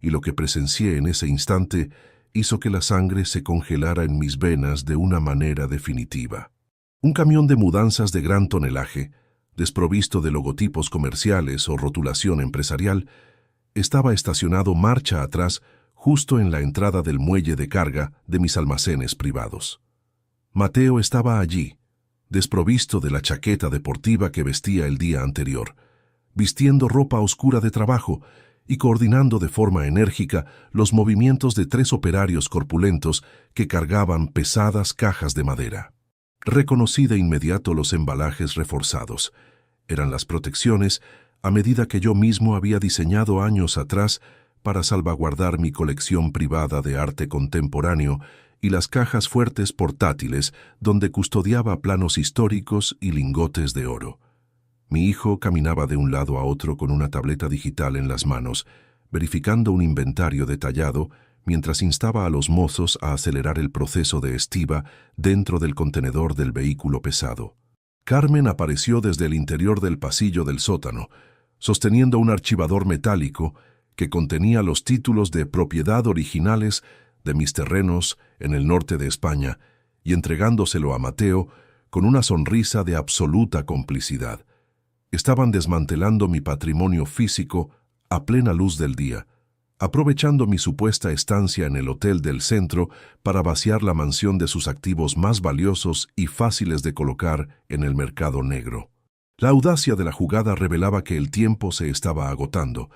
y lo que presencié en ese instante hizo que la sangre se congelara en mis venas de una manera definitiva. Un camión de mudanzas de gran tonelaje, desprovisto de logotipos comerciales o rotulación empresarial, estaba estacionado marcha atrás justo en la entrada del muelle de carga de mis almacenes privados. Mateo estaba allí, desprovisto de la chaqueta deportiva que vestía el día anterior, vistiendo ropa oscura de trabajo y coordinando de forma enérgica los movimientos de 3 operarios corpulentos que cargaban pesadas cajas de madera. Reconocí de inmediato los embalajes reforzados. Eran las protecciones a medida que yo mismo había diseñado años atrás para salvaguardar mi colección privada de arte contemporáneo y las cajas fuertes portátiles donde custodiaba planos históricos y lingotes de oro. Mi hijo caminaba de un lado a otro con una tableta digital en las manos, verificando un inventario detallado mientras instaba a los mozos a acelerar el proceso de estiba dentro del contenedor del vehículo pesado. Carmen apareció desde el interior del pasillo del sótano, sosteniendo un archivador metálico que contenía los títulos de propiedad originales de mis terrenos en el norte de España y entregándoselo a Mateo con una sonrisa de absoluta complicidad. Estaban desmantelando mi patrimonio físico a plena luz del día, aprovechando mi supuesta estancia en el hotel del centro para vaciar la mansión de sus activos más valiosos y fáciles de colocar en el mercado negro. La audacia de la jugada revelaba que el tiempo se estaba agotando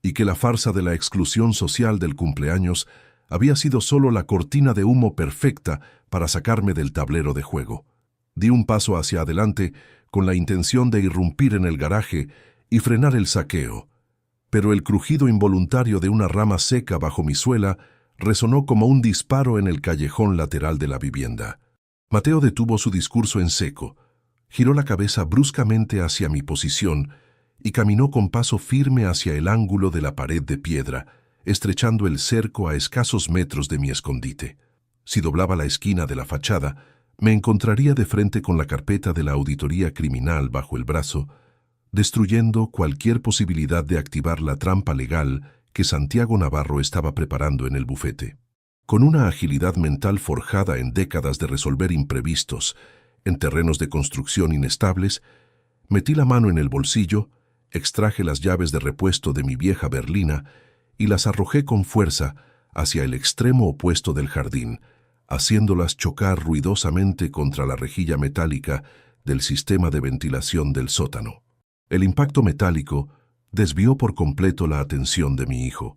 y que la farsa de la exclusión social del cumpleaños había sido solo la cortina de humo perfecta para sacarme del tablero de juego. Di un paso hacia adelante con la intención de irrumpir en el garaje y frenar el saqueo, pero el crujido involuntario de una rama seca bajo mi suela resonó como un disparo en el callejón lateral de la vivienda. Mateo detuvo su discurso en seco, giró la cabeza bruscamente hacia mi posición y caminó con paso firme hacia el ángulo de la pared de piedra, estrechando el cerco a escasos metros de mi escondite. Si doblaba la esquina de la fachada, me encontraría de frente con la carpeta de la auditoría criminal bajo el brazo, destruyendo cualquier posibilidad de activar la trampa legal que Santiago Navarro estaba preparando en el bufete. Con una agilidad mental forjada en décadas de resolver imprevistos en terrenos de construcción inestables, metí la mano en el bolsillo, extraje las llaves de repuesto de mi vieja berlina y las arrojé con fuerza hacia el extremo opuesto del jardín, haciéndolas chocar ruidosamente contra la rejilla metálica del sistema de ventilación del sótano. El impacto metálico desvió por completo la atención de mi hijo,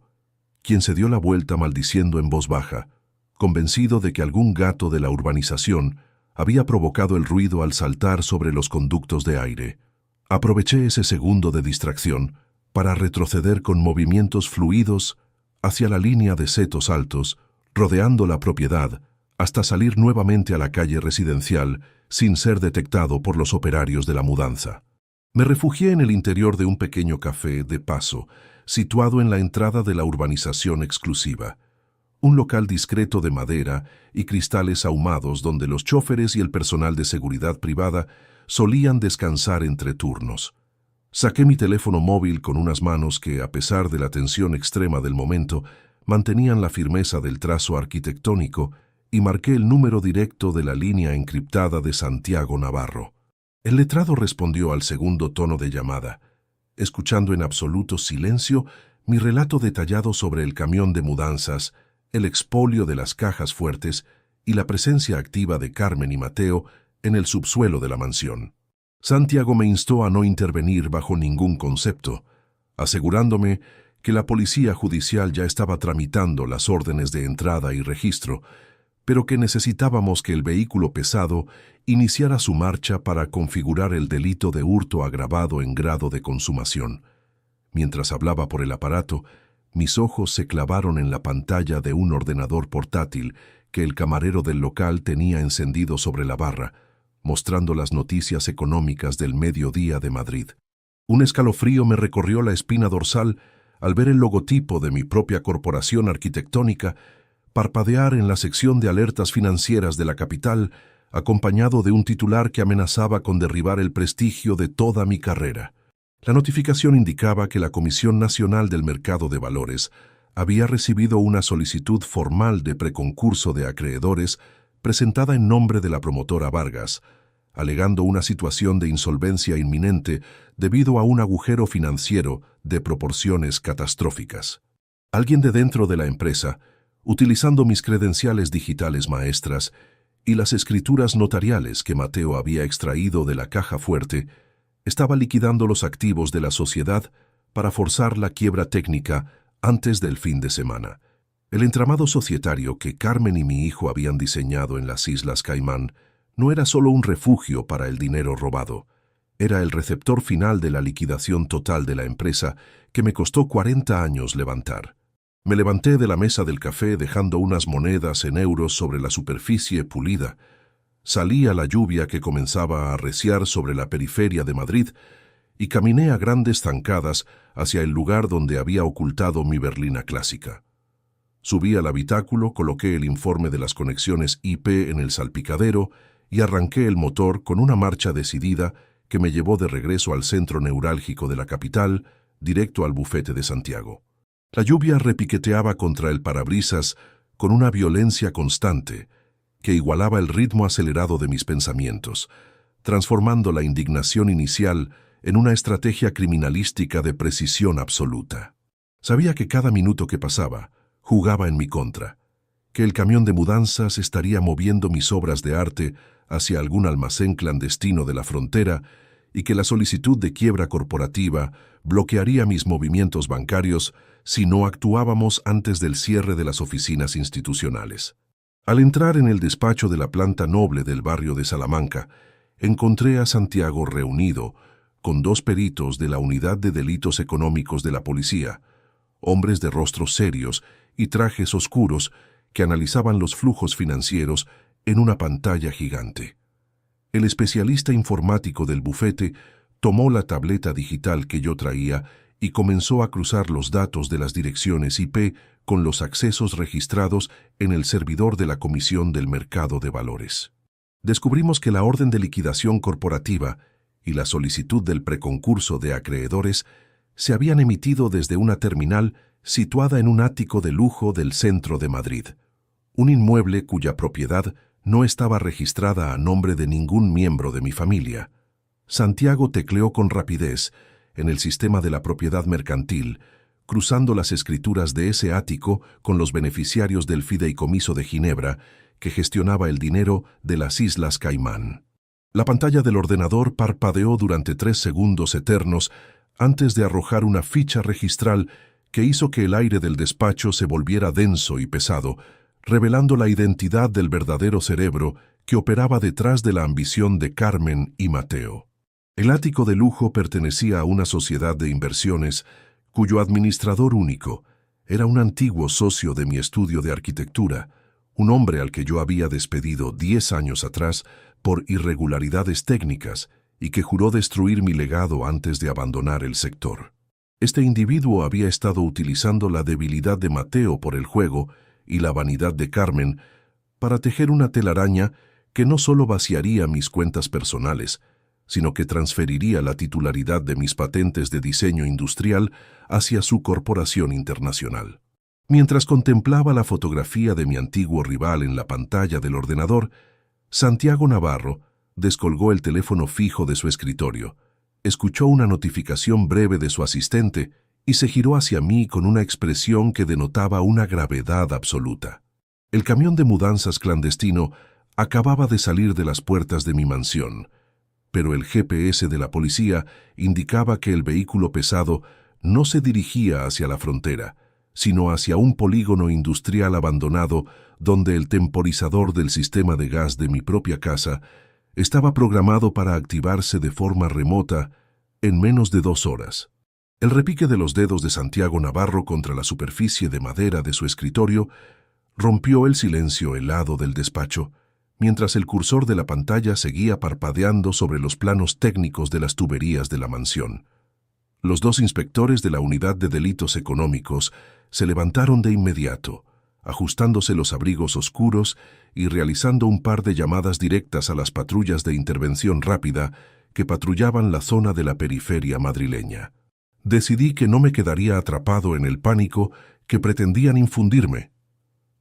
quien se dio la vuelta maldiciendo en voz baja, convencido de que algún gato de la urbanización había provocado el ruido al saltar sobre los conductos de aire. Aproveché ese segundo de distracción para retroceder con movimientos fluidos hacia la línea de setos altos, rodeando la propiedad, hasta salir nuevamente a la calle residencial sin ser detectado por los operarios de la mudanza. Me refugié en el interior de un pequeño café de paso, situado en la entrada de la urbanización exclusiva. Un local discreto de madera y cristales ahumados donde los chóferes y el personal de seguridad privada solían descansar entre turnos. Saqué mi teléfono móvil con unas manos que, a pesar de la tensión extrema del momento, mantenían la firmeza del trazo arquitectónico y marqué el número directo de la línea encriptada de Santiago Navarro. El letrado respondió al segundo tono de llamada, escuchando en absoluto silencio mi relato detallado sobre el camión de mudanzas, el expolio de las cajas fuertes y la presencia activa de Carmen y Mateo en el subsuelo de la mansión. Santiago me instó a no intervenir bajo ningún concepto, asegurándome que la policía judicial ya estaba tramitando las órdenes de entrada y registro, pero que necesitábamos que el vehículo pesado iniciara su marcha para configurar el delito de hurto agravado en grado de consumación. Mientras hablaba por el aparato, mis ojos se clavaron en la pantalla de un ordenador portátil que el camarero del local tenía encendido sobre la barra, mostrando las noticias económicas del mediodía de Madrid. Un escalofrío me recorrió la espina dorsal al ver el logotipo de mi propia corporación arquitectónica parpadear en la sección de alertas financieras de la capital, acompañado de un titular que amenazaba con derribar el prestigio de toda mi carrera. La notificación indicaba que la Comisión Nacional del Mercado de Valores había recibido una solicitud formal de preconcurso de acreedores presentada en nombre de la promotora Vargas, alegando una situación de insolvencia inminente debido a un agujero financiero de proporciones catastróficas. Alguien de dentro de la empresa, utilizando mis credenciales digitales maestras y las escrituras notariales que Mateo había extraído de la caja fuerte, estaba liquidando los activos de la sociedad para forzar la quiebra técnica antes del fin de semana. El entramado societario que Carmen y mi hijo habían diseñado en las Islas Caimán no era solo un refugio para el dinero robado, era el receptor final de la liquidación total de la empresa que me costó 40 años levantar. Me levanté de la mesa del café dejando unas monedas en euros sobre la superficie pulida. Salí a la lluvia que comenzaba a arreciar sobre la periferia de Madrid y caminé a grandes zancadas hacia el lugar donde había ocultado mi berlina clásica. Subí al habitáculo, coloqué el informe de las conexiones IP en el salpicadero y arranqué el motor con una marcha decidida que me llevó de regreso al centro neurálgico de la capital, directo al bufete de Santiago. La lluvia repiqueteaba contra el parabrisas con una violencia constante que igualaba el ritmo acelerado de mis pensamientos, transformando la indignación inicial en una estrategia criminalística de precisión absoluta. Sabía que cada minuto que pasaba jugaba en mi contra, que el camión de mudanzas estaría moviendo mis obras de arte hacia algún almacén clandestino de la frontera y que la solicitud de quiebra corporativa bloquearía mis movimientos bancarios si no actuábamos antes del cierre de las oficinas institucionales. Al entrar en el despacho de la planta noble del barrio de Salamanca, encontré a Santiago reunido con 2 peritos de la Unidad de Delitos Económicos de la Policía, hombres de rostros serios y trajes oscuros que analizaban los flujos financieros en una pantalla gigante. El especialista informático del bufete tomó la tableta digital que yo traía y comenzó a cruzar los datos de las direcciones IP con los accesos registrados en el servidor de la Comisión del Mercado de Valores. Descubrimos que la orden de liquidación corporativa y la solicitud del preconcurso de acreedores se habían emitido desde una terminal situada en un ático de lujo del centro de Madrid. un inmueble cuya propiedad no estaba registrada a nombre de ningún miembro de mi familia. Santiago tecleó con rapidez en el sistema de la propiedad mercantil, cruzando las escrituras de ese ático con los beneficiarios del fideicomiso de Ginebra, que gestionaba el dinero de las Islas Caimán. La pantalla del ordenador parpadeó durante 3 segundos eternos antes de arrojar una ficha registral que hizo que el aire del despacho se volviera denso y pesado, revelando la identidad del verdadero cerebro que operaba detrás de la ambición de Carmen y Mateo. El ático de lujo pertenecía a una sociedad de inversiones cuyo administrador único era un antiguo socio de mi estudio de arquitectura, un hombre al que yo había despedido 10 años atrás por irregularidades técnicas y que juró destruir mi legado antes de abandonar el sector. Este individuo había estado utilizando la debilidad de Mateo por el juego y la vanidad de Carmen para tejer una telaraña que no solo vaciaría mis cuentas personales, sino que transferiría la titularidad de mis patentes de diseño industrial hacia su corporación internacional. Mientras contemplaba la fotografía de mi antiguo rival en la pantalla del ordenador, Santiago Navarro descolgó el teléfono fijo de su escritorio, escuchó una notificación breve de su asistente y se giró hacia mí con una expresión que denotaba una gravedad absoluta. El camión de mudanzas clandestino acababa de salir de las puertas de mi mansión, pero el GPS de la policía indicaba que el vehículo pesado no se dirigía hacia la frontera, sino hacia un polígono industrial abandonado donde el temporizador del sistema de gas de mi propia casa estaba programado para activarse de forma remota en menos de 2 horas. El repique de los dedos de Santiago Navarro contra la superficie de madera de su escritorio rompió el silencio helado del despacho, mientras el cursor de la pantalla seguía parpadeando sobre los planos técnicos de las tuberías de la mansión. Los 2 inspectores de la Unidad de Delitos Económicos se levantaron de inmediato, ajustándose los abrigos oscuros y realizando un par de llamadas directas a las patrullas de intervención rápida que patrullaban la zona de la periferia madrileña. Decidí que no me quedaría atrapado en el pánico que pretendían infundirme.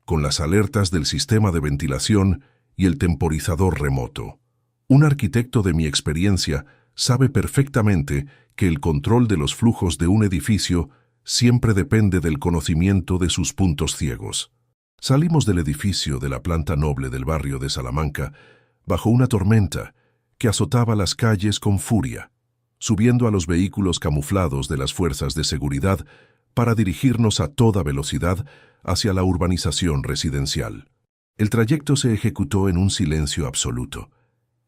Con las alertas del sistema de ventilación y el temporizador remoto, un arquitecto de mi experiencia sabe perfectamente que el control de los flujos de un edificio siempre depende del conocimiento de sus puntos ciegos. Salimos del edificio de la planta noble del barrio de Salamanca bajo una tormenta que azotaba las calles con furia, subiendo a los vehículos camuflados de las fuerzas de seguridad para dirigirnos a toda velocidad hacia la urbanización residencial. El trayecto se ejecutó en un silencio absoluto,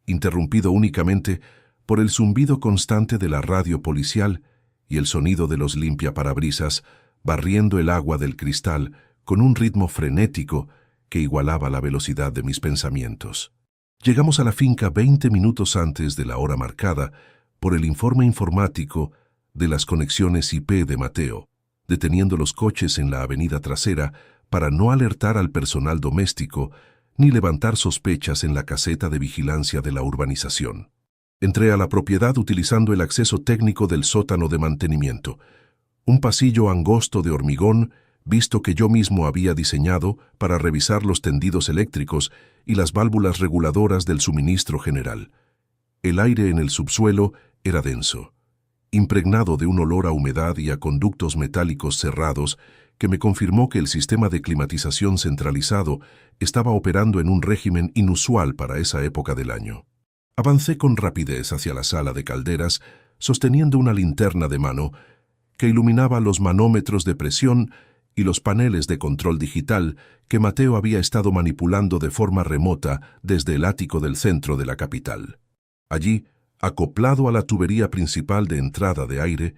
interrumpido únicamente por el zumbido constante de la radio policial y el sonido de los limpiaparabrisas barriendo el agua del cristal con un ritmo frenético que igualaba la velocidad de mis pensamientos. Llegamos a la finca 20 minutos antes de la hora marcada por el informe informático de las conexiones IP de Mateo, deteniendo los coches en la avenida trasera para no alertar al personal doméstico ni levantar sospechas en la caseta de vigilancia de la urbanización. Entré a la propiedad utilizando el acceso técnico del sótano de mantenimiento, un pasillo angosto de hormigón visto que yo mismo había diseñado para revisar los tendidos eléctricos y las válvulas reguladoras del suministro general. El aire en el subsuelo era denso, impregnado de un olor a humedad y a conductos metálicos cerrados que me confirmó que el sistema de climatización centralizado estaba operando en un régimen inusual para esa época del año. Avancé con rapidez hacia la sala de calderas, sosteniendo una linterna de mano que iluminaba los manómetros de presión y los paneles de control digital que Mateo había estado manipulando de forma remota desde el ático del centro de la capital. Allí, acoplado a la tubería principal de entrada de aire,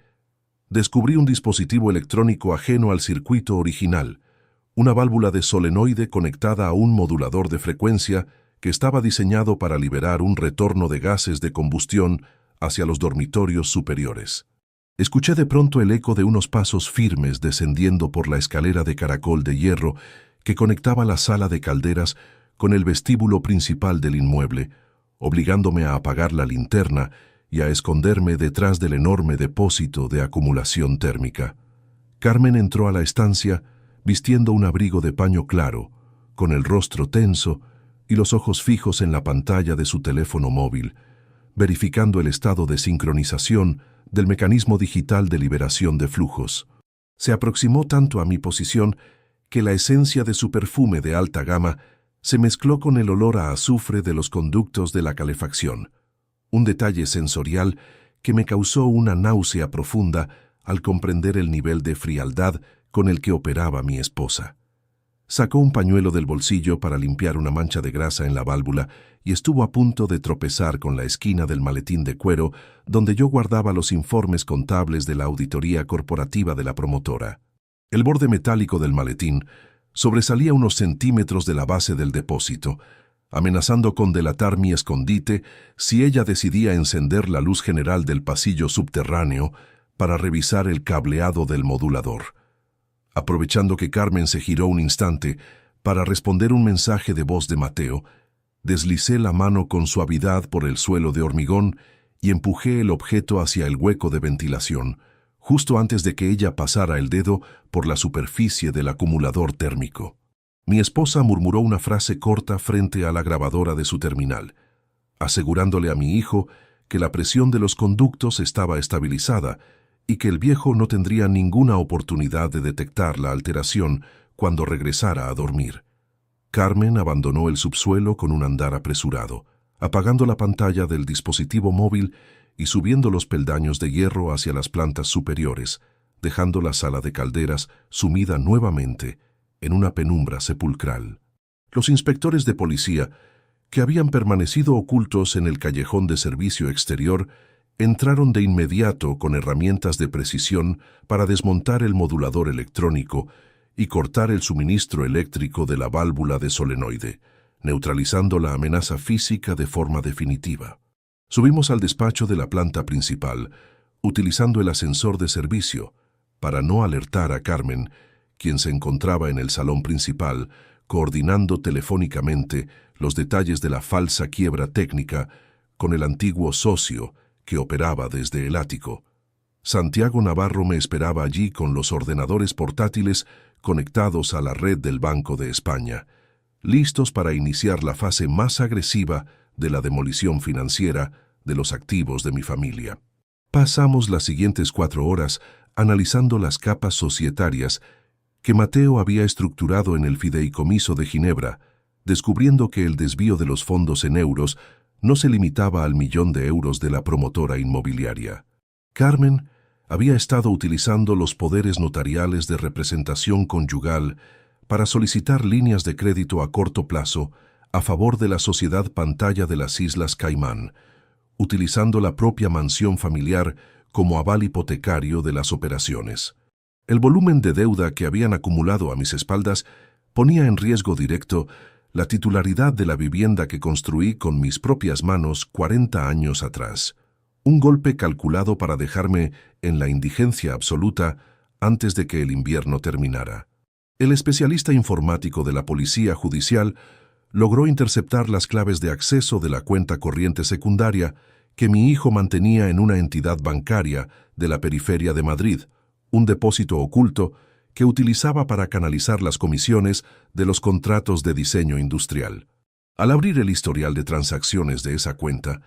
descubrí un dispositivo electrónico ajeno al circuito original, una válvula de solenoide conectada a un modulador de frecuencia que estaba diseñado para liberar un retorno de gases de combustión hacia los dormitorios superiores. Escuché de pronto el eco de unos pasos firmes descendiendo por la escalera de caracol de hierro que conectaba la sala de calderas con el vestíbulo principal del inmueble, obligándome a apagar la linterna y a esconderme detrás del enorme depósito de acumulación térmica. Carmen entró a la estancia vistiendo un abrigo de paño claro, con el rostro tenso y los ojos fijos en la pantalla de su teléfono móvil, verificando el estado de sincronización del mecanismo digital de liberación de flujos. Se aproximó tanto a mi posición que la esencia de su perfume de alta gama se mezcló con el olor a azufre de los conductos de la calefacción, un detalle sensorial que me causó una náusea profunda al comprender el nivel de frialdad con el que operaba mi esposa. Sacó un pañuelo del bolsillo para limpiar una mancha de grasa en la válvula y estuvo a punto de tropezar con la esquina del maletín de cuero donde yo guardaba los informes contables de la auditoría corporativa de la promotora. El borde metálico del maletín sobresalía unos centímetros de la base del depósito, amenazando con delatar mi escondite si ella decidía encender la luz general del pasillo subterráneo para revisar el cableado del modulador. Aprovechando que Carmen se giró un instante para responder un mensaje de voz de Mateo, deslicé la mano con suavidad por el suelo de hormigón y empujé el objeto hacia el hueco de ventilación, justo antes de que ella pasara el dedo por la superficie del acumulador térmico. Mi esposa murmuró una frase corta frente a la grabadora de su terminal, asegurándole a mi hijo que la presión de los conductos estaba estabilizada y que el viejo no tendría ninguna oportunidad de detectar la alteración cuando regresara a dormir. Carmen abandonó el subsuelo con un andar apresurado, apagando la pantalla del dispositivo móvil y subiendo los peldaños de hierro hacia las plantas superiores, dejando la sala de calderas sumida nuevamente en una penumbra sepulcral. Los inspectores de policía, que habían permanecido ocultos en el callejón de servicio exterior, entraron de inmediato con herramientas de precisión para desmontar el modulador electrónico y cortar el suministro eléctrico de la válvula de solenoide, neutralizando la amenaza física de forma definitiva. Subimos al despacho de la planta principal, utilizando el ascensor de servicio, para no alertar a Carmen, quien se encontraba en el salón principal, coordinando telefónicamente los detalles de la falsa quiebra técnica con el antiguo socio que operaba desde el ático. Santiago Navarro me esperaba allí con los ordenadores portátiles conectados a la red del Banco de España, listos para iniciar la fase más agresiva de la demolición financiera de los activos de mi familia. Pasamos las siguientes 4 horas analizando las capas societarias que Mateo había estructurado en el fideicomiso de Ginebra, descubriendo que el desvío de los fondos en euros no se limitaba al €1.000.000 de la promotora inmobiliaria. Carmen había estado utilizando los poderes notariales de representación conyugal para solicitar líneas de crédito a corto plazo a favor de la sociedad Pantalla de las Islas Caimán, utilizando la propia mansión familiar como aval hipotecario de las operaciones. El volumen de deuda que habían acumulado a mis espaldas ponía en riesgo directo la titularidad de la vivienda que construí con mis propias manos 40 años atrás. Un golpe calculado para dejarme en la indigencia absoluta antes de que el invierno terminara. El especialista informático de la Policía Judicial logró interceptar las claves de acceso de la cuenta corriente secundaria que mi hijo mantenía en una entidad bancaria de la periferia de Madrid, un depósito oculto que utilizaba para canalizar las comisiones de los contratos de diseño industrial. Al abrir el historial de transacciones de esa cuenta,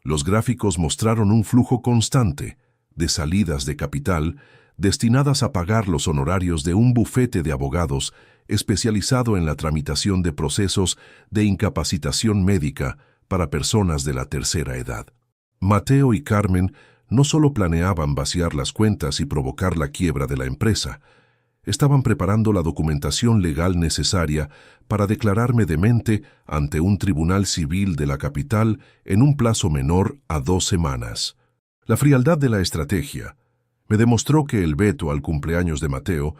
los gráficos mostraron un flujo constante de salidas de capital destinadas a pagar los honorarios de un bufete de abogados especializado en la tramitación de procesos de incapacitación médica para personas de la tercera edad. Mateo y Carmen no solo planeaban vaciar las cuentas y provocar la quiebra de la empresa, estaban preparando la documentación legal necesaria para declararme demente ante un tribunal civil de la capital en un plazo menor a 2 semanas. La frialdad de la estrategia me demostró que el veto al cumpleaños de Mateo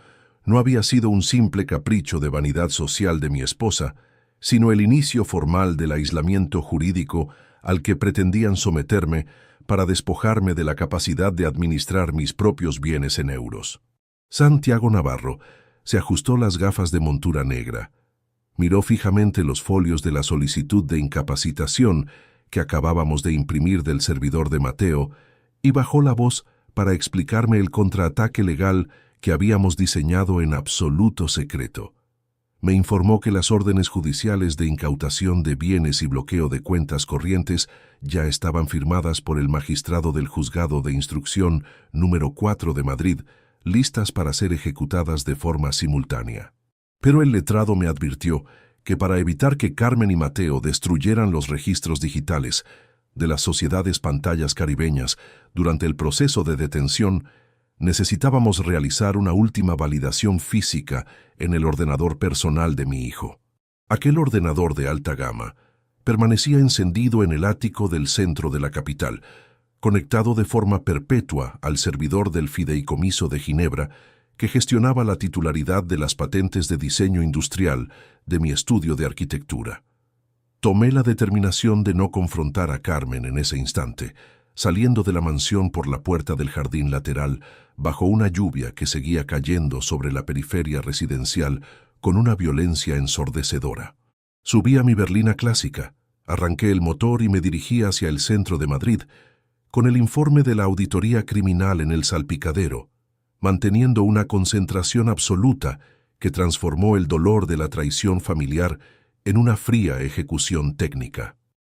no había sido un simple capricho de vanidad social de mi esposa, sino el inicio formal del aislamiento jurídico al que pretendían someterme para despojarme de la capacidad de administrar mis propios bienes en euros. Santiago Navarro se ajustó las gafas de montura negra, miró fijamente los folios de la solicitud de incapacitación que acabábamos de imprimir del servidor de Mateo y bajó la voz para explicarme el contraataque legal que habíamos diseñado en absoluto secreto. Me informó que las órdenes judiciales de incautación de bienes y bloqueo de cuentas corrientes ya estaban firmadas por el magistrado del Juzgado de Instrucción número 4 de Madrid, listas para ser ejecutadas de forma simultánea. Pero el letrado me advirtió que para evitar que Carmen y Mateo destruyeran los registros digitales de las sociedades pantallas caribeñas durante el proceso de detención, necesitábamos realizar una última validación física en el ordenador personal de mi hijo. Aquel ordenador de alta gama permanecía encendido en el ático del centro de la capital, conectado de forma perpetua al servidor del Fideicomiso de Ginebra, que gestionaba la titularidad de las patentes de diseño industrial de mi estudio de arquitectura. Tomé la determinación de no confrontar a Carmen en ese instante, saliendo de la mansión por la puerta del jardín lateral, bajo una lluvia que seguía cayendo sobre la periferia residencial con una violencia ensordecedora. Subí a mi berlina clásica, arranqué el motor y me dirigí hacia el centro de Madrid, con el informe de la auditoría criminal en el salpicadero, manteniendo una concentración absoluta que transformó el dolor de la traición familiar en una fría ejecución técnica.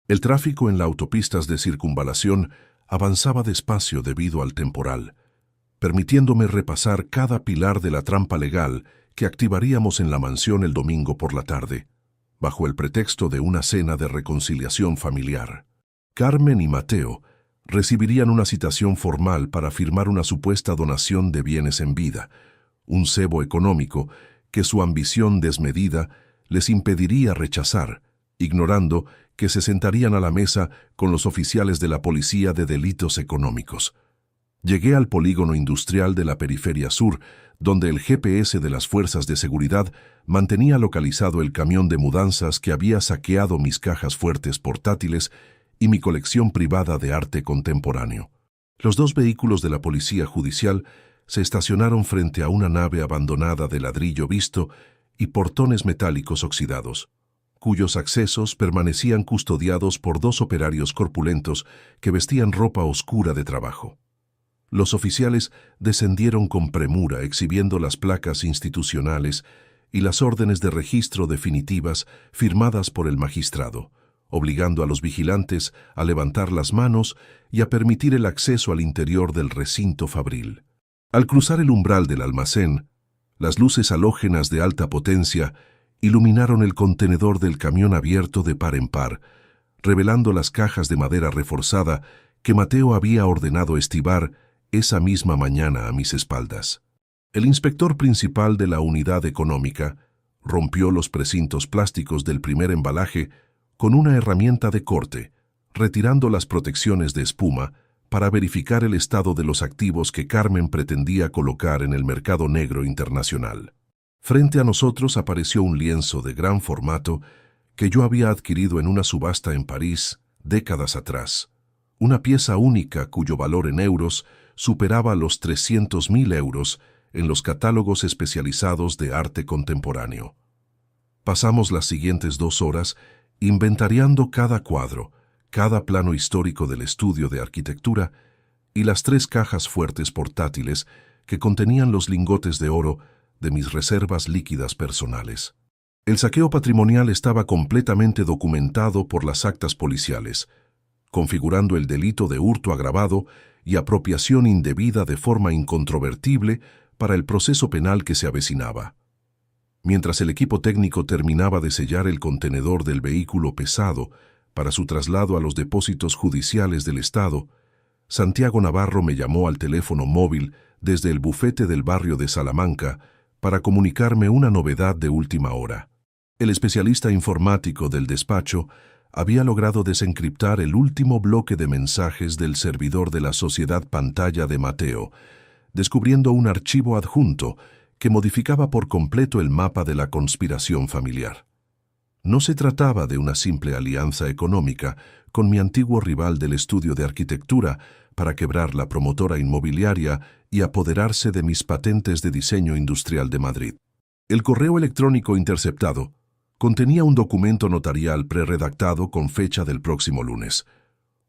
El tráfico en las autopistas de circunvalación avanzaba despacio debido al temporal, permitiéndome repasar cada pilar de la trampa legal que activaríamos en la mansión el domingo por la tarde, bajo el pretexto de una cena de reconciliación familiar. Carmen y Mateo recibirían una citación formal para firmar una supuesta donación de bienes en vida, un cebo económico que su ambición desmedida les impediría rechazar, ignorando que se sentarían a la mesa con los oficiales de la Policía de Delitos Económicos. Llegué al polígono industrial de la periferia sur, donde el GPS de las fuerzas de seguridad mantenía localizado el camión de mudanzas que había saqueado mis cajas fuertes portátiles y mi colección privada de arte contemporáneo. Los dos vehículos de la policía judicial se estacionaron frente a una nave abandonada de ladrillo visto y portones metálicos oxidados, cuyos accesos permanecían custodiados por dos operarios corpulentos que vestían ropa oscura de trabajo. Los oficiales descendieron con premura exhibiendo las placas institucionales y las órdenes de registro definitivas firmadas por el magistrado, obligando a los vigilantes a levantar las manos y a permitir el acceso al interior del recinto fabril. Al cruzar el umbral del almacén, las luces halógenas de alta potencia iluminaron el contenedor del camión abierto de par en par, revelando las cajas de madera reforzada que Mateo había ordenado estibar esa misma mañana a mis espaldas. El inspector principal de la unidad económica rompió los precintos plásticos del primer embalaje con una herramienta de corte, retirando las protecciones de espuma para verificar el estado de los activos que Carmen pretendía colocar en el mercado negro internacional. Frente a nosotros apareció un lienzo de gran formato que yo había adquirido en una subasta en París décadas atrás, una pieza única cuyo valor en euros superaba los 300.000 euros en los catálogos especializados de arte contemporáneo. Pasamos las siguientes 2 horas inventariando cada cuadro, cada plano histórico del estudio de arquitectura y las 3 cajas fuertes portátiles que contenían los lingotes de oro de mis reservas líquidas personales. El saqueo patrimonial estaba completamente documentado por las actas policiales, configurando el delito de hurto agravado y apropiación indebida de forma incontrovertible para el proceso penal que se avecinaba. Mientras el equipo técnico terminaba de sellar el contenedor del vehículo pesado para su traslado a los depósitos judiciales del Estado, Santiago Navarro me llamó al teléfono móvil desde el bufete del barrio de Salamanca para comunicarme una novedad de última hora. El especialista informático del despacho había logrado desencriptar el último bloque de mensajes del servidor de la sociedad pantalla de Mateo, descubriendo un archivo adjunto que modificaba por completo el mapa de la conspiración familiar. No se trataba de una simple alianza económica con mi antiguo rival del estudio de arquitectura para quebrar la promotora inmobiliaria y apoderarse de mis patentes de diseño industrial de Madrid. El correo electrónico interceptado contenía un documento notarial preredactado con fecha del próximo lunes,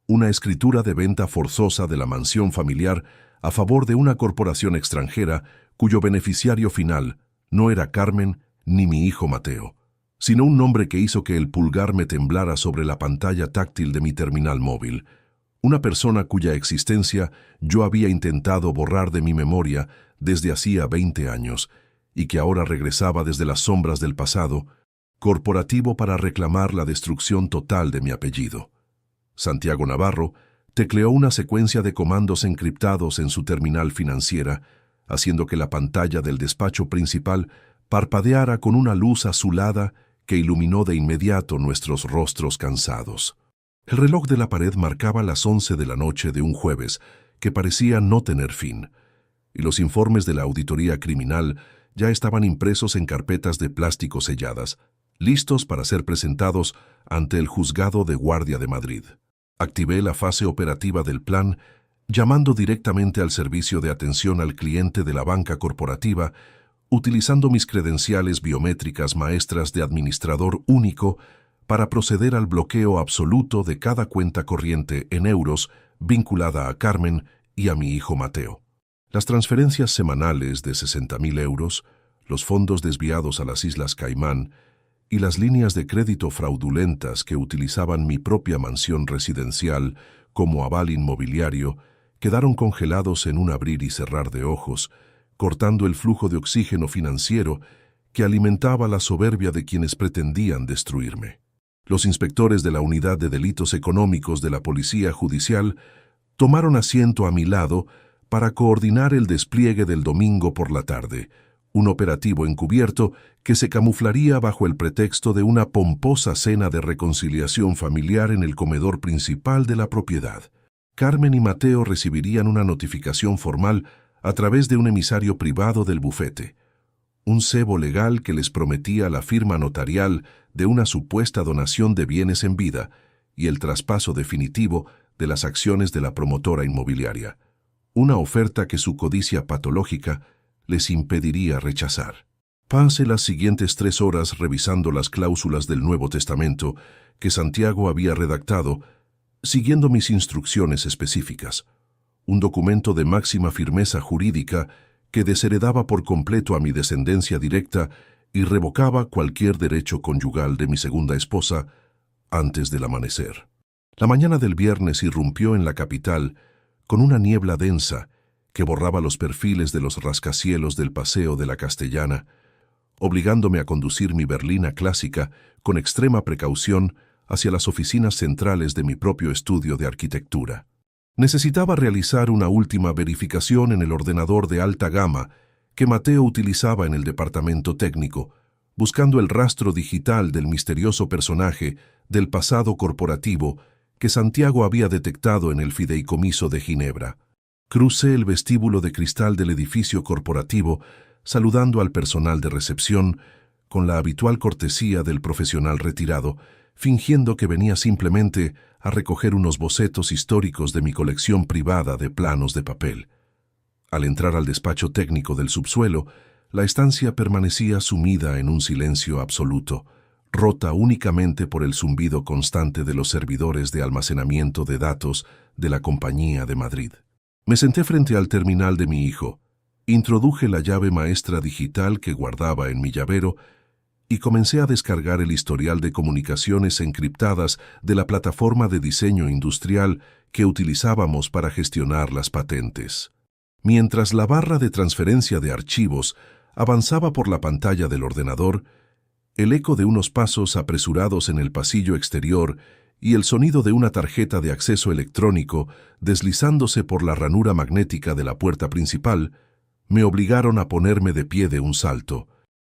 una escritura de venta forzosa de la mansión familiar a favor de una corporación extranjera cuyo beneficiario final no era Carmen ni mi hijo Mateo, sino un nombre que hizo que el pulgar me temblara sobre la pantalla táctil de mi terminal móvil. Una persona cuya existencia yo había intentado borrar de mi memoria desde hacía 20 años y que ahora regresaba desde las sombras del pasado, corporativo para reclamar la destrucción total de mi apellido. Santiago Navarro tecleó una secuencia de comandos encriptados en su terminal financiera, haciendo que la pantalla del despacho principal parpadeara con una luz azulada que iluminó de inmediato nuestros rostros cansados. El reloj de la pared marcaba las 11 de la noche de un jueves que parecía no tener fin, y los informes de la auditoría criminal ya estaban impresos en carpetas de plástico selladas, listos para ser presentados ante el Juzgado de Guardia de Madrid. Activé la fase operativa del plan, llamando directamente al servicio de atención al cliente de la banca corporativa, utilizando mis credenciales biométricas maestras de administrador único para proceder al bloqueo absoluto de cada cuenta corriente en euros vinculada a Carmen y a mi hijo Mateo. Las transferencias semanales de 60.000 euros, los fondos desviados a las Islas Caimán y las líneas de crédito fraudulentas que utilizaban mi propia mansión residencial como aval inmobiliario quedaron congelados en un abrir y cerrar de ojos, cortando el flujo de oxígeno financiero que alimentaba la soberbia de quienes pretendían destruirme. Los inspectores de la Unidad de Delitos Económicos de la Policía Judicial tomaron asiento a mi lado para coordinar el despliegue del domingo por la tarde, un operativo encubierto que se camuflaría bajo el pretexto de una pomposa cena de reconciliación familiar en el comedor principal de la propiedad. Carmen y Mateo recibirían una notificación formal a través de un emisario privado del bufete, un cebo legal que les prometía la firma notarial de una supuesta donación de bienes en vida y el traspaso definitivo de las acciones de la promotora inmobiliaria, una oferta que su codicia patológica les impediría rechazar. Pasé las siguientes 3 horas revisando las cláusulas del Nuevo Testamento que Santiago había redactado, siguiendo mis instrucciones específicas, un documento de máxima firmeza jurídica que desheredaba por completo a mi descendencia directa y revocaba cualquier derecho conyugal de mi segunda esposa antes del amanecer. La mañana del viernes irrumpió en la capital con una niebla densa que borraba los perfiles de los rascacielos del Paseo de la Castellana, obligándome a conducir mi berlina clásica con extrema precaución hacia las oficinas centrales de mi propio estudio de arquitectura. Necesitaba realizar una última verificación en el ordenador de alta gama que Mateo utilizaba en el departamento técnico, buscando el rastro digital del misterioso personaje del pasado corporativo que Santiago había detectado en el fideicomiso de Ginebra. Crucé el vestíbulo de cristal del edificio corporativo, saludando al personal de recepción con la habitual cortesía del profesional retirado, fingiendo que venía simplemente a recoger unos bocetos históricos de mi colección privada de planos de papel. Al entrar al despacho técnico del subsuelo, la estancia permanecía sumida en un silencio absoluto, rota únicamente por el zumbido constante de los servidores de almacenamiento de datos de la Compañía de Madrid. Me senté frente al terminal de mi hijo, introduje la llave maestra digital que guardaba en mi llavero y comencé a descargar el historial de comunicaciones encriptadas de la plataforma de diseño industrial que utilizábamos para gestionar las patentes. Mientras la barra de transferencia de archivos avanzaba por la pantalla del ordenador, el eco de unos pasos apresurados en el pasillo exterior y el sonido de una tarjeta de acceso electrónico deslizándose por la ranura magnética de la puerta principal me obligaron a ponerme de pie de un salto.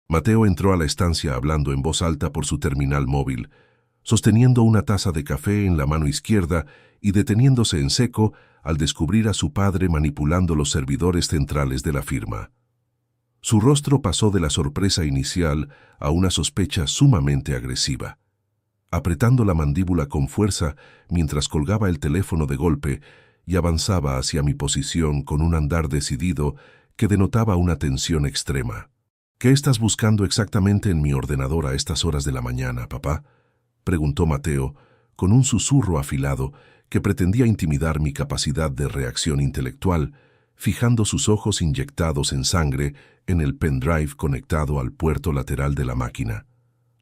Mateo entró a la estancia hablando en voz alta por su terminal móvil, sosteniendo una taza de café en la mano izquierda y deteniéndose en seco al descubrir a su padre manipulando los servidores centrales de la firma. Su rostro pasó de la sorpresa inicial a una sospecha sumamente agresiva. Apretando la mandíbula con fuerza mientras colgaba el teléfono de golpe y avanzaba hacia mi posición con un andar decidido que denotaba una tensión extrema. «¿Qué estás buscando exactamente en mi ordenador a estas horas de la mañana, papá?», preguntó Mateo, con un susurro afilado que pretendía intimidar mi capacidad de reacción intelectual, fijando sus ojos inyectados en sangre en el pendrive conectado al puerto lateral de la máquina.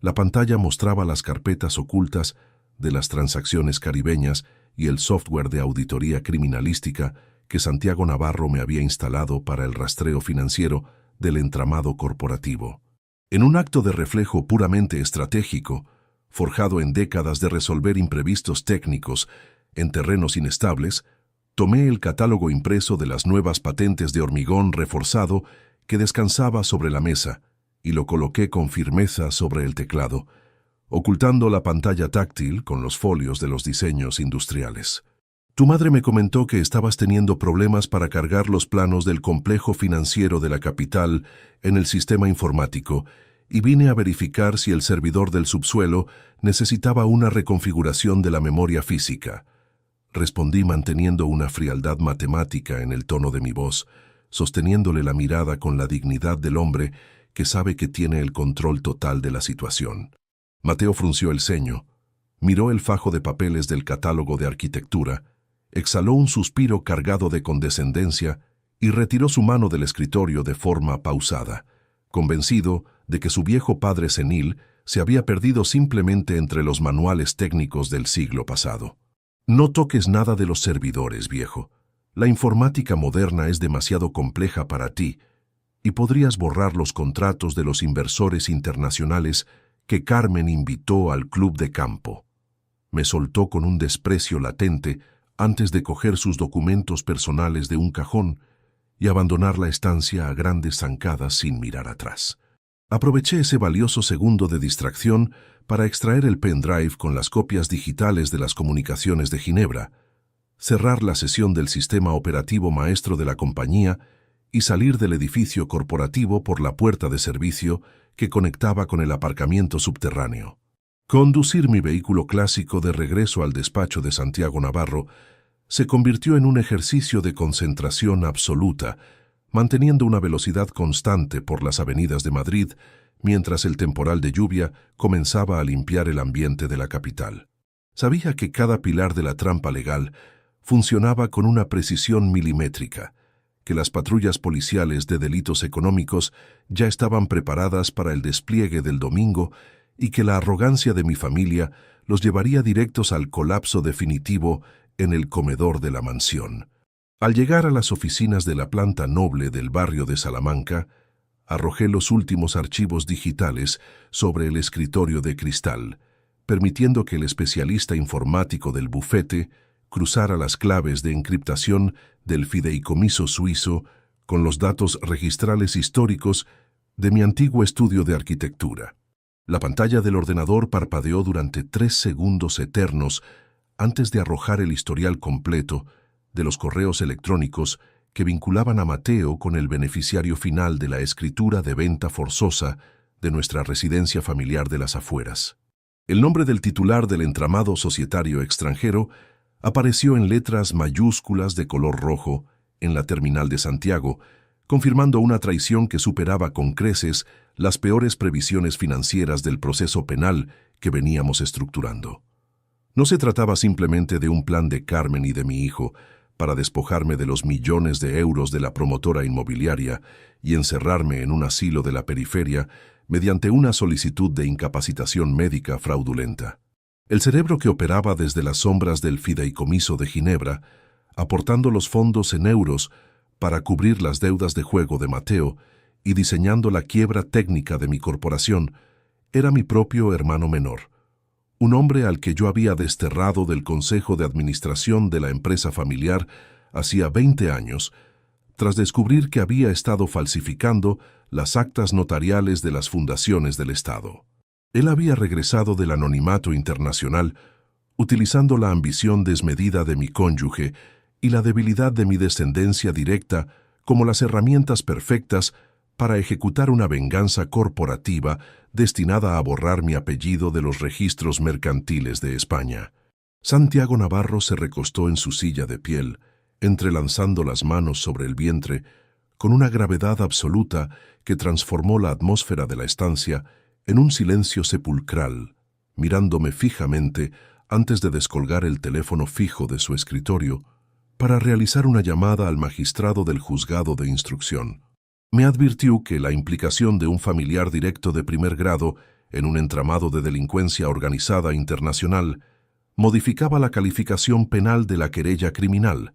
La pantalla mostraba las carpetas ocultas de las transacciones caribeñas y el software de auditoría criminalística que Santiago Navarro me había instalado para el rastreo financiero del entramado corporativo. En un acto de reflejo puramente estratégico, forjado en décadas de resolver imprevistos técnicos en terrenos inestables, tomé el catálogo impreso de las nuevas patentes de hormigón reforzado que descansaba sobre la mesa y lo coloqué con firmeza sobre el teclado, ocultando la pantalla táctil con los folios de los diseños industriales. Tu madre me comentó que estabas teniendo problemas para cargar los planos del complejo financiero de la capital en el sistema informático y vine a verificar si el servidor del subsuelo necesitaba una reconfiguración de la memoria física. Respondí manteniendo una frialdad matemática en el tono de mi voz, sosteniéndole la mirada con la dignidad del hombre que sabe que tiene el control total de la situación. Mateo frunció el ceño, miró el fajo de papeles del catálogo de arquitectura, exhaló un suspiro cargado de condescendencia y retiró su mano del escritorio de forma pausada, convencido de que su viejo padre senil se había perdido simplemente entre los manuales técnicos del siglo pasado. No toques nada de los servidores, viejo. La informática moderna es demasiado compleja para ti y podrías borrar los contratos de los inversores internacionales que Carmen invitó al club de campo. Me soltó con un desprecio latente antes de coger sus documentos personales de un cajón y abandonar la estancia a grandes zancadas sin mirar atrás. Aproveché ese valioso segundo de distracción para extraer el pendrive con las copias digitales de las comunicaciones de Ginebra, cerrar la sesión del sistema operativo maestro de la compañía y salir del edificio corporativo por la puerta de servicio que conectaba con el aparcamiento subterráneo. Conducir mi vehículo clásico de regreso al despacho de Santiago Navarro se convirtió en un ejercicio de concentración absoluta, manteniendo una velocidad constante por las avenidas de Madrid, mientras el temporal de lluvia comenzaba a limpiar el ambiente de la capital. Sabía que cada pilar de la trampa legal funcionaba con una precisión milimétrica, que las patrullas policiales de delitos económicos ya estaban preparadas para el despliegue del domingo y que la arrogancia de mi familia los llevaría directos al colapso definitivo en el comedor de la mansión. Al llegar a las oficinas de la planta noble del barrio de Salamanca, arrojé los últimos archivos digitales sobre el escritorio de cristal, permitiendo que el especialista informático del bufete cruzara las claves de encriptación del fideicomiso suizo con los datos registrales históricos de mi antiguo estudio de arquitectura. La pantalla del ordenador parpadeó durante 3 segundos eternos antes de arrojar el historial completo de los correos electrónicos que vinculaban a Mateo con el beneficiario final de la escritura de venta forzosa de nuestra residencia familiar de las afueras. El nombre del titular del entramado societario extranjero apareció en letras mayúsculas de color rojo en la terminal de Santiago, confirmando una traición que superaba con creces las peores previsiones financieras del proceso penal que veníamos estructurando. No se trataba simplemente de un plan de Carmen y de mi hijo para despojarme de los millones de euros de la promotora inmobiliaria y encerrarme en un asilo de la periferia mediante una solicitud de incapacitación médica fraudulenta. El cerebro que operaba desde las sombras del fideicomiso de Ginebra, aportando los fondos en euros para cubrir las deudas de juego de Mateo y diseñando la quiebra técnica de mi corporación, era mi propio hermano menor, un hombre al que yo había desterrado del consejo de administración de la empresa familiar hacía 20 años, tras descubrir que había estado falsificando las actas notariales de las fundaciones del Estado. Él había regresado del anonimato internacional, utilizando la ambición desmedida de mi cónyuge y la debilidad de mi descendencia directa como las herramientas perfectas para ejecutar una venganza corporativa destinada a borrar mi apellido de los registros mercantiles de España. Santiago Navarro se recostó en su silla de piel, entrelazando las manos sobre el vientre, con una gravedad absoluta que transformó la atmósfera de la estancia en un silencio sepulcral, mirándome fijamente antes de descolgar el teléfono fijo de su escritorio, para realizar una llamada al magistrado del juzgado de instrucción. Me advirtió que la implicación de un familiar directo de primer grado en un entramado de delincuencia organizada internacional modificaba la calificación penal de la querella criminal,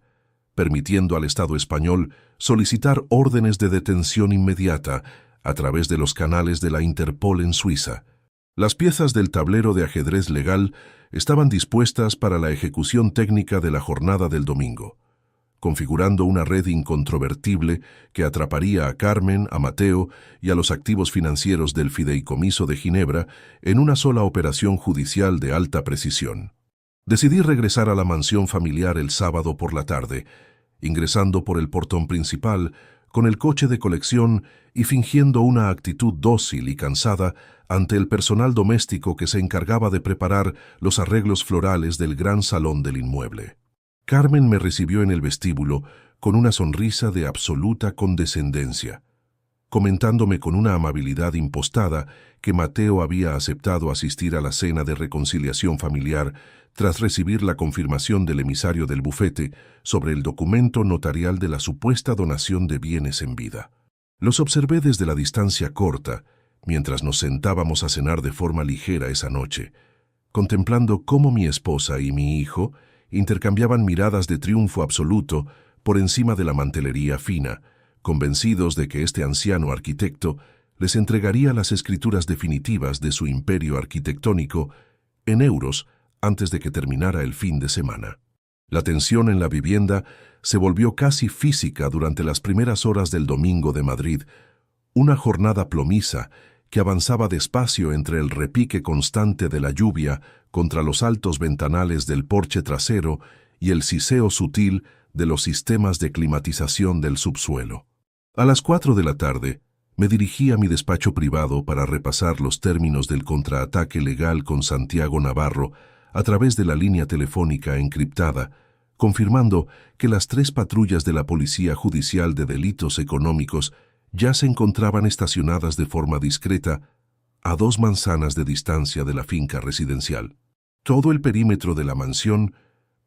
permitiendo al Estado español solicitar órdenes de detención inmediata a través de los canales de la Interpol en Suiza. Las piezas del tablero de ajedrez legal estaban dispuestas para la ejecución técnica de la jornada del domingo, configurando una red incontrovertible que atraparía a Carmen, a Mateo y a los activos financieros del Fideicomiso de Ginebra en una sola operación judicial de alta precisión. Decidí regresar a la mansión familiar el sábado por la tarde, ingresando por el portón principal con el coche de colección y fingiendo una actitud dócil y cansada ante el personal doméstico que se encargaba de preparar los arreglos florales del gran salón del inmueble. Carmen me recibió en el vestíbulo con una sonrisa de absoluta condescendencia, comentándome con una amabilidad impostada que Mateo había aceptado asistir a la cena de reconciliación familiar tras recibir la confirmación del emisario del bufete sobre el documento notarial de la supuesta donación de bienes en vida. Los observé desde la distancia corta, mientras nos sentábamos a cenar de forma ligera esa noche, contemplando cómo mi esposa y mi hijo intercambiaban miradas de triunfo absoluto por encima de la mantelería fina, convencidos de que este anciano arquitecto les entregaría las escrituras definitivas de su imperio arquitectónico en euros antes de que terminara el fin de semana. La tensión en la vivienda se volvió casi física durante las primeras horas del domingo de Madrid, una jornada plomiza que avanzaba despacio entre el repique constante de la lluvia contra los altos ventanales del porche trasero y el siseo sutil de los sistemas de climatización del subsuelo. A las 4 de la tarde, me dirigí a mi despacho privado para repasar los términos del contraataque legal con Santiago Navarro a través de la línea telefónica encriptada, confirmando que las 3 patrullas de la Policía Judicial de Delitos Económicos ya se encontraban estacionadas de forma discreta a 2 manzanas de distancia de la finca residencial. Todo el perímetro de la mansión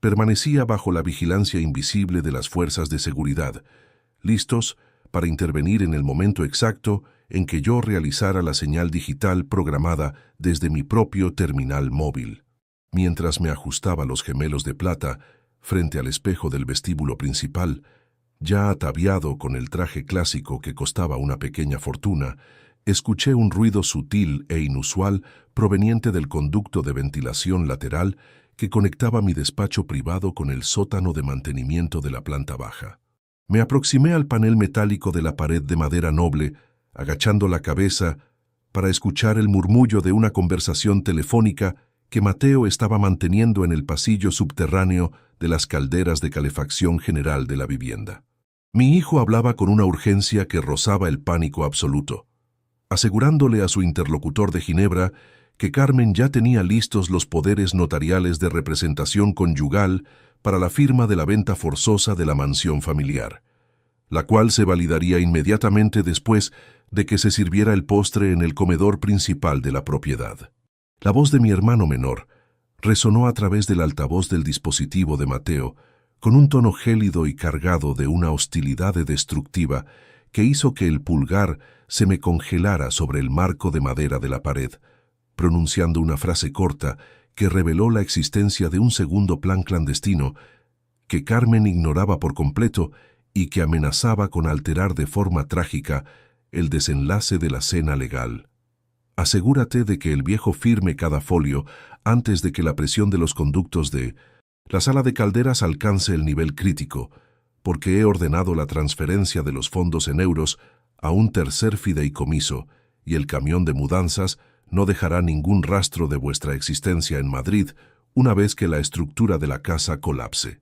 permanecía bajo la vigilancia invisible de las fuerzas de seguridad, listos para intervenir en el momento exacto en que yo realizara la señal digital programada desde mi propio terminal móvil. Mientras me ajustaba los gemelos de plata frente al espejo del vestíbulo principal, ya ataviado con el traje clásico que costaba una pequeña fortuna, escuché un ruido sutil e inusual proveniente del conducto de ventilación lateral que conectaba mi despacho privado con el sótano de mantenimiento de la planta baja. Me aproximé al panel metálico de la pared de madera noble, agachando la cabeza para escuchar el murmullo de una conversación telefónica que Mateo estaba manteniendo en el pasillo subterráneo de las calderas de calefacción general de la vivienda. Mi hijo hablaba con una urgencia que rozaba el pánico absoluto, asegurándole a su interlocutor de Ginebra que Carmen ya tenía listos los poderes notariales de representación conyugal para la firma de la venta forzosa de la mansión familiar, la cual se validaría inmediatamente después de que se sirviera el postre en el comedor principal de la propiedad. La voz de mi hermano menor resonó a través del altavoz del dispositivo de Mateo, con un tono gélido y cargado de una hostilidad destructiva que hizo que el pulgar se me congelara sobre el marco de madera de la pared, pronunciando una frase corta que reveló la existencia de un segundo plan clandestino que Carmen ignoraba por completo y que amenazaba con alterar de forma trágica el desenlace de la cena legal. Asegúrate de que el viejo firme cada folio antes de que la presión de los conductos de la sala de calderas alcance el nivel crítico, porque he ordenado la transferencia de los fondos en euros a un tercer fideicomiso y el camión de mudanzas no dejará ningún rastro de vuestra existencia en Madrid una vez que la estructura de la casa colapse.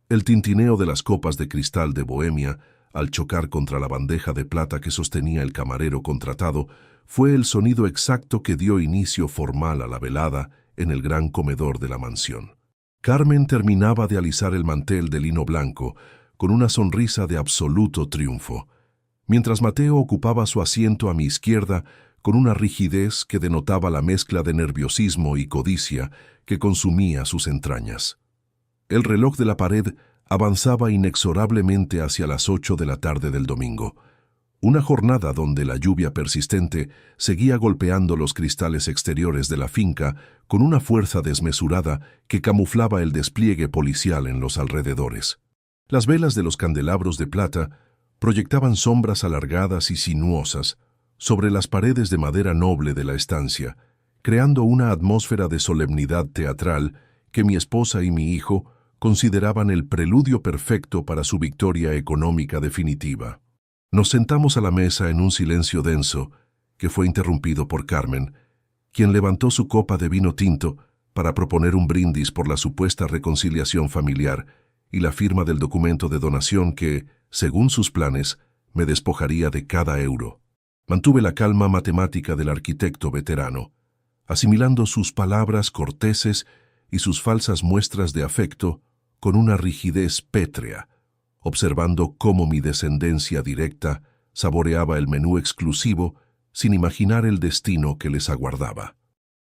El tintineo de las copas de cristal de Bohemia, al chocar contra la bandeja de plata que sostenía el camarero contratado, fue el sonido exacto que dio inicio formal a la velada en el gran comedor de la mansión. Carmen terminaba de alisar el mantel de lino blanco con una sonrisa de absoluto triunfo, mientras Mateo ocupaba su asiento a mi izquierda con una rigidez que denotaba la mezcla de nerviosismo y codicia que consumía sus entrañas. El reloj de la pared avanzaba inexorablemente hacia las 8 de la tarde del domingo. Una jornada donde la lluvia persistente seguía golpeando los cristales exteriores de la finca con una fuerza desmesurada que camuflaba el despliegue policial en los alrededores. Las velas de los candelabros de plata proyectaban sombras alargadas y sinuosas sobre las paredes de madera noble de la estancia, creando una atmósfera de solemnidad teatral que mi esposa y mi hijo consideraban el preludio perfecto para su victoria económica definitiva. Nos sentamos a la mesa en un silencio denso que fue interrumpido por Carmen, quien levantó su copa de vino tinto para proponer un brindis por la supuesta reconciliación familiar y la firma del documento de donación que, según sus planes, me despojaría de cada euro. Mantuve la calma matemática del arquitecto veterano, asimilando sus palabras corteses y sus falsas muestras de afecto con una rigidez pétrea, observando cómo mi descendencia directa saboreaba el menú exclusivo sin imaginar el destino que les aguardaba.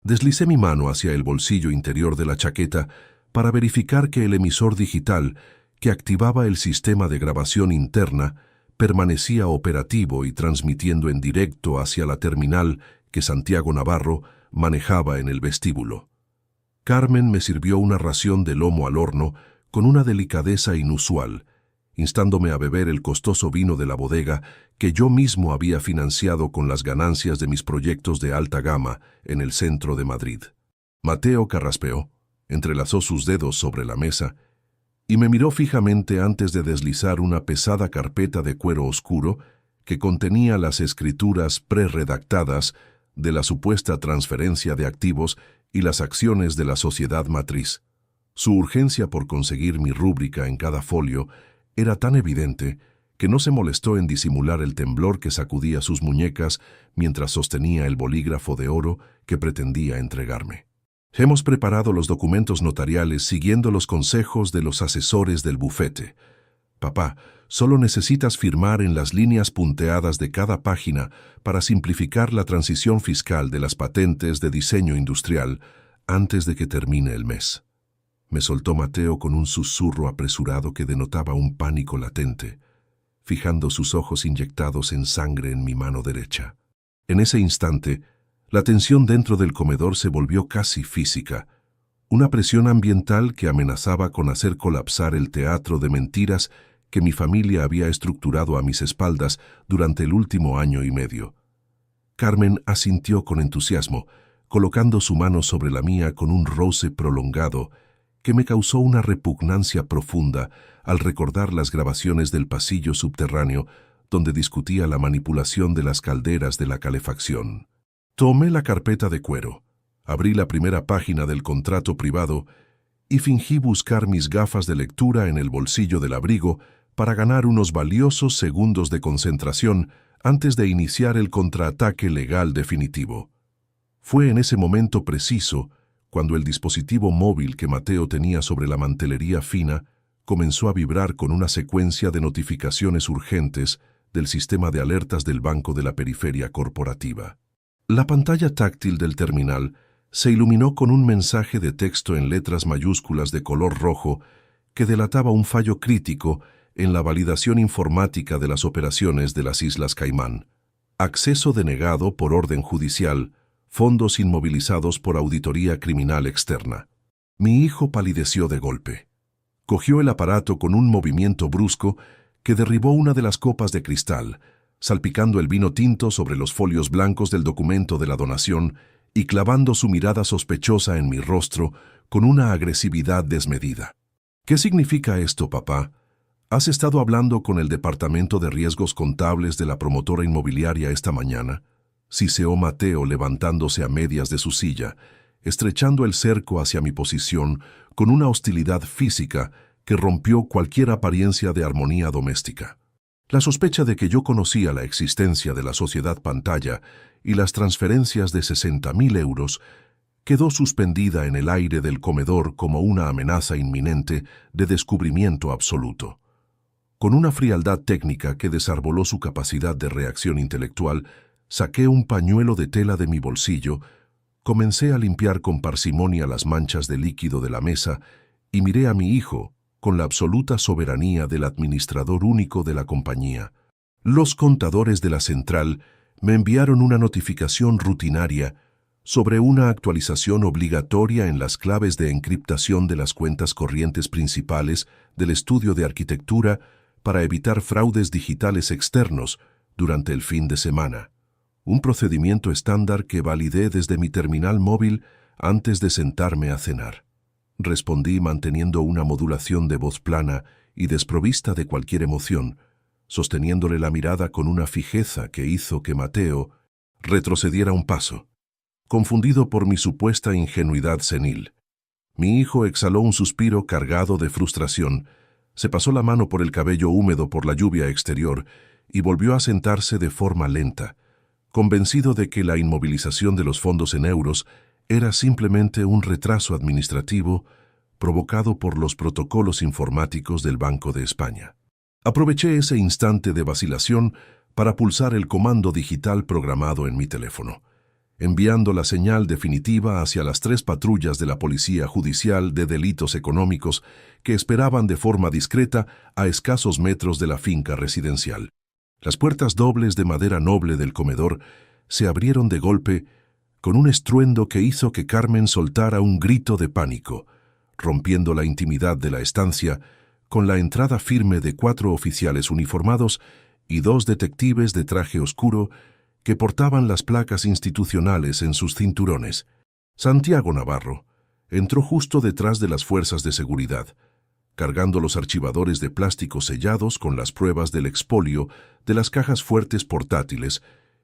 Deslicé mi mano hacia el bolsillo interior de la chaqueta para verificar que el emisor digital que activaba el sistema de grabación interna permanecía operativo y transmitiendo en directo hacia la terminal que Santiago Navarro manejaba en el vestíbulo. Carmen me sirvió una ración de lomo al horno con una delicadeza inusual, instándome a beber el costoso vino de la bodega que yo mismo había financiado con las ganancias de mis proyectos de alta gama en el centro de Madrid. Mateo carraspeó, entrelazó sus dedos sobre la mesa y me miró fijamente antes de deslizar una pesada carpeta de cuero oscuro que contenía las escrituras preredactadas de la supuesta transferencia de activos y las acciones de la sociedad matriz. Su urgencia por conseguir mi rúbrica en cada folio era tan evidente que no se molestó en disimular el temblor que sacudía sus muñecas mientras sostenía el bolígrafo de oro que pretendía entregarme. Hemos preparado los documentos notariales siguiendo los consejos de los asesores del bufete. Papá, solo necesitas firmar en las líneas punteadas de cada página para simplificar la transición fiscal de las patentes de diseño industrial antes de que termine el mes. Me soltó Mateo con un susurro apresurado que denotaba un pánico latente, fijando sus ojos inyectados en sangre en mi mano derecha. En ese instante, la tensión dentro del comedor se volvió casi física, una presión ambiental que amenazaba con hacer colapsar el teatro de mentiras que mi familia había estructurado a mis espaldas durante el último año y medio. Carmen asintió con entusiasmo, colocando su mano sobre la mía con un roce prolongado que me causó una repugnancia profunda al recordar las grabaciones del pasillo subterráneo donde discutía la manipulación de las calderas de la calefacción. Tomé la carpeta de cuero, abrí la primera página del contrato privado y fingí buscar mis gafas de lectura en el bolsillo del abrigo para ganar unos valiosos segundos de concentración antes de iniciar el contraataque legal definitivo. Fue en ese momento preciso cuando el dispositivo móvil que Mateo tenía sobre la mantelería fina comenzó a vibrar con una secuencia de notificaciones urgentes del sistema de alertas del Banco de la Periferia Corporativa. La pantalla táctil del terminal se iluminó con un mensaje de texto en letras mayúsculas de color rojo que delataba un fallo crítico en la validación informática de las operaciones de las Islas Caimán. Acceso denegado por orden judicial, fondos inmovilizados por auditoría criminal externa. Mi hijo palideció de golpe. Cogió el aparato con un movimiento brusco que derribó una de las copas de cristal, salpicando el vino tinto sobre los folios blancos del documento de la donación y clavando su mirada sospechosa en mi rostro con una agresividad desmedida. ¿Qué significa esto, papá? ¿Has estado hablando con el Departamento de Riesgos Contables de la promotora inmobiliaria esta mañana? Siseó Mateo levantándose a medias de su silla, estrechando el cerco hacia mi posición con una hostilidad física que rompió cualquier apariencia de armonía doméstica. La sospecha de que yo conocía la existencia de la sociedad pantalla y las transferencias de 60.000 euros quedó suspendida en el aire del comedor como una amenaza inminente de descubrimiento absoluto. Con una frialdad técnica que desarboló su capacidad de reacción intelectual, saqué un pañuelo de tela de mi bolsillo, comencé a limpiar con parsimonia las manchas de líquido de la mesa y miré a mi hijo, con la absoluta soberanía del administrador único de la compañía. Los contadores de la central me enviaron una notificación rutinaria sobre una actualización obligatoria en las claves de encriptación de las cuentas corrientes principales del estudio de arquitectura para evitar fraudes digitales externos durante el fin de semana. Un procedimiento estándar que validé desde mi terminal móvil antes de sentarme a cenar. Respondí manteniendo una modulación de voz plana y desprovista de cualquier emoción, sosteniéndole la mirada con una fijeza que hizo que Mateo retrocediera un paso, confundido por mi supuesta ingenuidad senil. Mi hijo exhaló un suspiro cargado de frustración, se pasó la mano por el cabello húmedo por la lluvia exterior y volvió a sentarse de forma lenta, convencido de que la inmovilización de los fondos en euros era simplemente un retraso administrativo provocado por los protocolos informáticos del Banco de España. Aproveché ese instante de vacilación para pulsar el comando digital programado en mi teléfono, enviando la señal definitiva hacia las 3 patrullas de la Policía Judicial de Delitos Económicos que esperaban de forma discreta a escasos metros de la finca residencial. Las puertas dobles de madera noble del comedor se abrieron de golpe con un estruendo que hizo que Carmen soltara un grito de pánico, rompiendo la intimidad de la estancia con la entrada firme de 4 oficiales uniformados y 2 detectives de traje oscuro que portaban las placas institucionales en sus cinturones. Santiago Navarro entró justo detrás de las fuerzas de seguridad, cargando los archivadores de plástico sellados con las pruebas del expolio de las cajas fuertes portátiles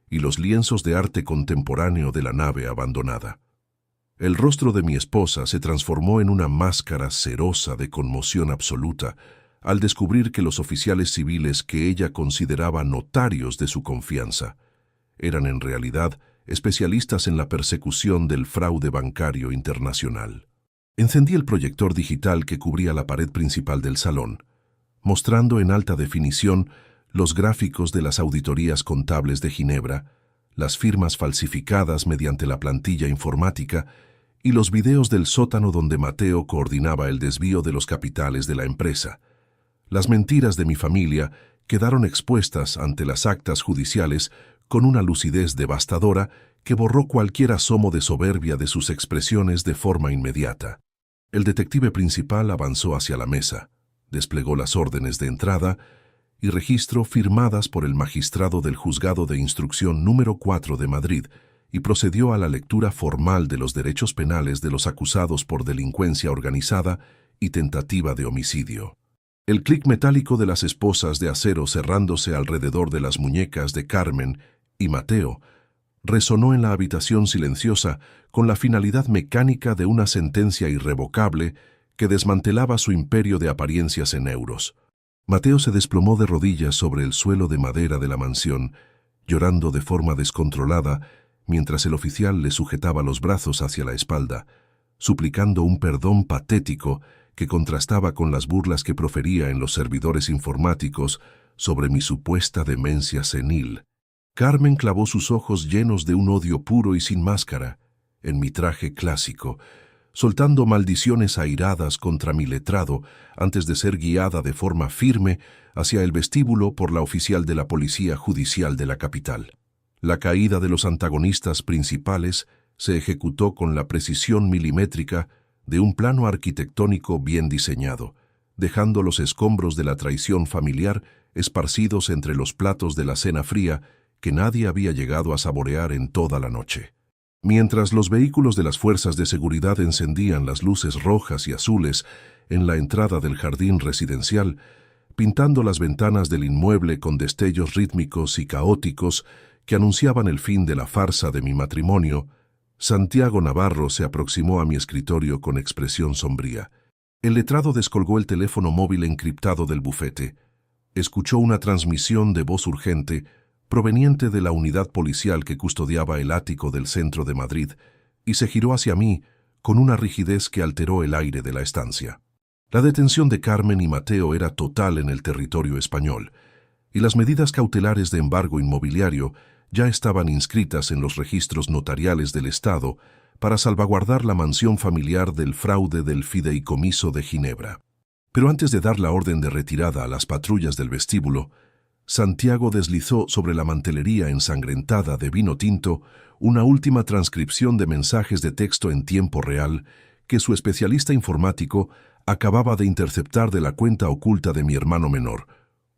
y los lienzos de arte contemporáneo de la nave abandonada. El rostro de mi esposa se transformó en una máscara cerosa de conmoción absoluta al descubrir que los oficiales civiles que ella consideraba notarios de su confianza eran en realidad especialistas en la persecución del fraude bancario internacional. Encendí el proyector digital que cubría la pared principal del salón, mostrando en alta definición los gráficos de las auditorías contables de Ginebra, las firmas falsificadas mediante la plantilla informática y los videos del sótano donde Mateo coordinaba el desvío de los capitales de la empresa. Las mentiras de mi familia quedaron expuestas ante las actas judiciales con una lucidez devastadora que borró cualquier asomo de soberbia de sus expresiones de forma inmediata. El detective principal avanzó hacia la mesa, desplegó las órdenes de entrada y registro firmadas por el magistrado del Juzgado de Instrucción número 4 de Madrid y procedió a la lectura formal de los derechos penales de los acusados por delincuencia organizada y tentativa de homicidio. El clic metálico de las esposas de acero cerrándose alrededor de las muñecas de Carmen y Mateo resonó en la habitación silenciosa con la finalidad mecánica de una sentencia irrevocable que desmantelaba su imperio de apariencias en euros. Mateo se desplomó de rodillas sobre el suelo de madera de la mansión, llorando de forma descontrolada mientras el oficial le sujetaba los brazos hacia la espalda, suplicando un perdón patético que contrastaba con las burlas que profería en los servidores informáticos sobre mi supuesta demencia senil. Carmen clavó sus ojos llenos de un odio puro y sin máscara en mi traje clásico, soltando maldiciones airadas contra mi letrado antes de ser guiada de forma firme hacia el vestíbulo por la oficial de la Policía Judicial de la capital. La caída de los antagonistas principales se ejecutó con la precisión milimétrica de un plano arquitectónico bien diseñado, dejando los escombros de la traición familiar esparcidos entre los platos de la cena fría que nadie había llegado a saborear en toda la noche. Mientras los vehículos de las fuerzas de seguridad encendían las luces rojas y azules en la entrada del jardín residencial, pintando las ventanas del inmueble con destellos rítmicos y caóticos que anunciaban el fin de la farsa de mi matrimonio, Santiago Navarro se aproximó a mi escritorio con expresión sombría. El letrado descolgó el teléfono móvil encriptado del bufete, escuchó una transmisión de voz urgente proveniente de la unidad policial que custodiaba el ático del centro de Madrid y se giró hacia mí con una rigidez que alteró el aire de la estancia. La detención de Carmen y Mateo era total en el territorio español y las medidas cautelares de embargo inmobiliario ya estaban inscritas en los registros notariales del Estado para salvaguardar la mansión familiar del fraude del fideicomiso de Ginebra. Pero antes de dar la orden de retirada a las patrullas del vestíbulo, Santiago deslizó sobre la mantelería ensangrentada de vino tinto una última transcripción de mensajes de texto en tiempo real que su especialista informático acababa de interceptar de la cuenta oculta de mi hermano menor,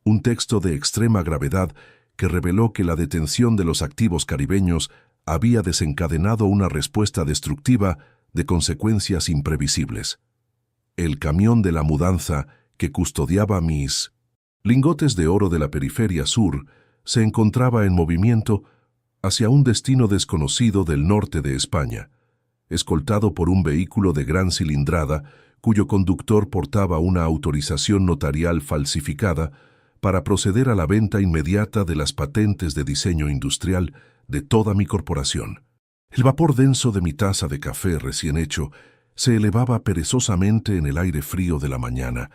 un texto de extrema gravedad que reveló que la detención de los activos caribeños había desencadenado una respuesta destructiva de consecuencias imprevisibles. El camión de la mudanza que custodiaba mis lingotes de oro de la periferia sur se encontraba en movimiento hacia un destino desconocido del norte de España, escoltado por un vehículo de gran cilindrada cuyo conductor portaba una autorización notarial falsificada para proceder a la venta inmediata de las patentes de diseño industrial de toda mi corporación. El vapor denso de mi taza de café recién hecho se elevaba perezosamente en el aire frío de la mañana,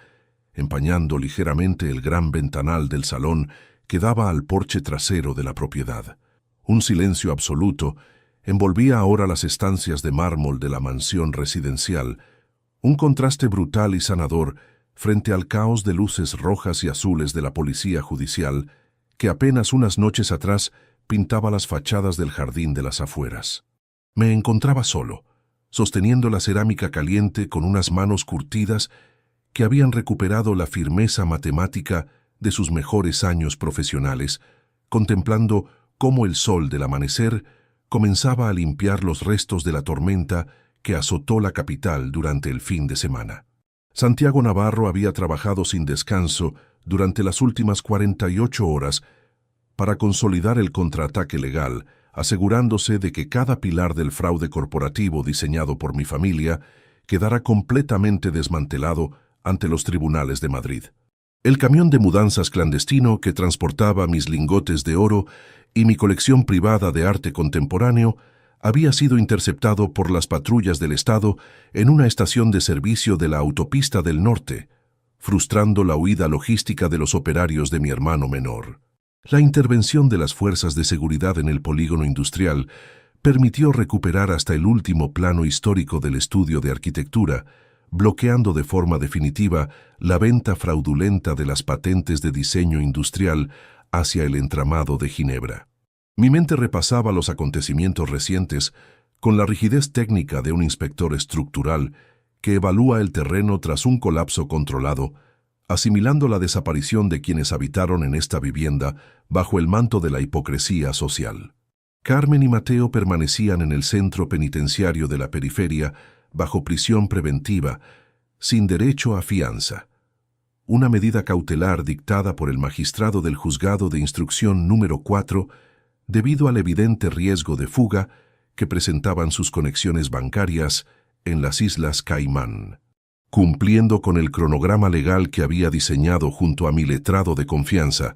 empañando ligeramente el gran ventanal del salón que daba al porche trasero de la propiedad. Un silencio absoluto envolvía ahora las estancias de mármol de la mansión residencial, un contraste brutal y sanador frente al caos de luces rojas y azules de la policía judicial que apenas unas noches atrás pintaba las fachadas del jardín de las afueras. Me encontraba solo, sosteniendo la cerámica caliente con unas manos curtidas que habían recuperado la firmeza matemática de sus mejores años profesionales, contemplando cómo el sol del amanecer comenzaba a limpiar los restos de la tormenta que azotó la capital durante el fin de semana. Santiago Navarro había trabajado sin descanso durante las últimas 48 horas para consolidar el contraataque legal, asegurándose de que cada pilar del fraude corporativo diseñado por mi familia quedara completamente desmantelado ante los tribunales de Madrid. El camión de mudanzas clandestino que transportaba mis lingotes de oro y mi colección privada de arte contemporáneo había sido interceptado por las patrullas del Estado en una estación de servicio de la autopista del norte, frustrando la huida logística de los operarios de mi hermano menor. La intervención de las fuerzas de seguridad en el polígono industrial permitió recuperar hasta el último plano histórico del estudio de arquitectura, bloqueando de forma definitiva la venta fraudulenta de las patentes de diseño industrial hacia el entramado de Ginebra. Mi mente repasaba los acontecimientos recientes con la rigidez técnica de un inspector estructural que evalúa el terreno tras un colapso controlado, asimilando la desaparición de quienes habitaron en esta vivienda bajo el manto de la hipocresía social. Carmen y Mateo permanecían en el centro penitenciario de la periferia bajo prisión preventiva, sin derecho a fianza, una medida cautelar dictada por el magistrado del juzgado de instrucción número 4 debido al evidente riesgo de fuga que presentaban sus conexiones bancarias en las Islas Caimán. Cumpliendo con el cronograma legal que había diseñado junto a mi letrado de confianza,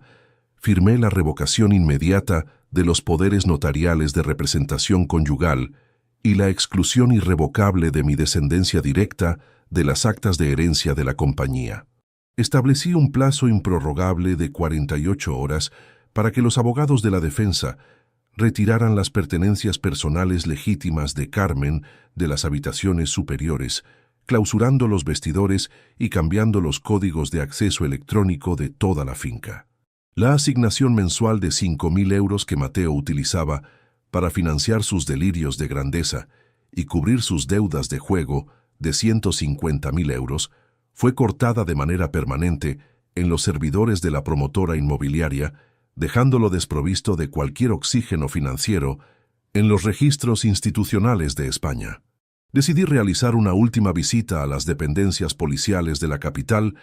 firmé la revocación inmediata de los poderes notariales de representación conyugal y la exclusión irrevocable de mi descendencia directa de las actas de herencia de la compañía. Establecí un plazo improrrogable de 48 horas para que los abogados de la defensa retiraran las pertenencias personales legítimas de Carmen de las habitaciones superiores, clausurando los vestidores y cambiando los códigos de acceso electrónico de toda la finca. La asignación mensual de 5.000 euros que Mateo utilizaba para financiar sus delirios de grandeza y cubrir sus deudas de juego de 150.000 euros fue cortada de manera permanente en los servidores de la promotora inmobiliaria, dejándolo desprovisto de cualquier oxígeno financiero en los registros institucionales de España. Decidí realizar una última visita a las dependencias policiales de la capital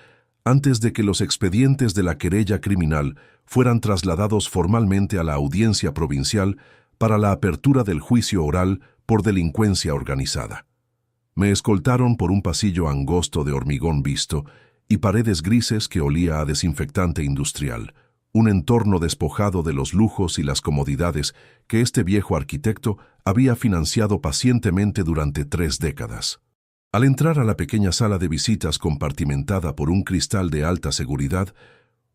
antes de que los expedientes de la querella criminal fueran trasladados formalmente a la audiencia provincial para la apertura del juicio oral por delincuencia organizada. Me escoltaron por un pasillo angosto de hormigón visto y paredes grises que olía a desinfectante industrial, un entorno despojado de los lujos y las comodidades que este viejo arquitecto había financiado pacientemente durante 3 décadas. Al entrar a la pequeña sala de visitas compartimentada por un cristal de alta seguridad,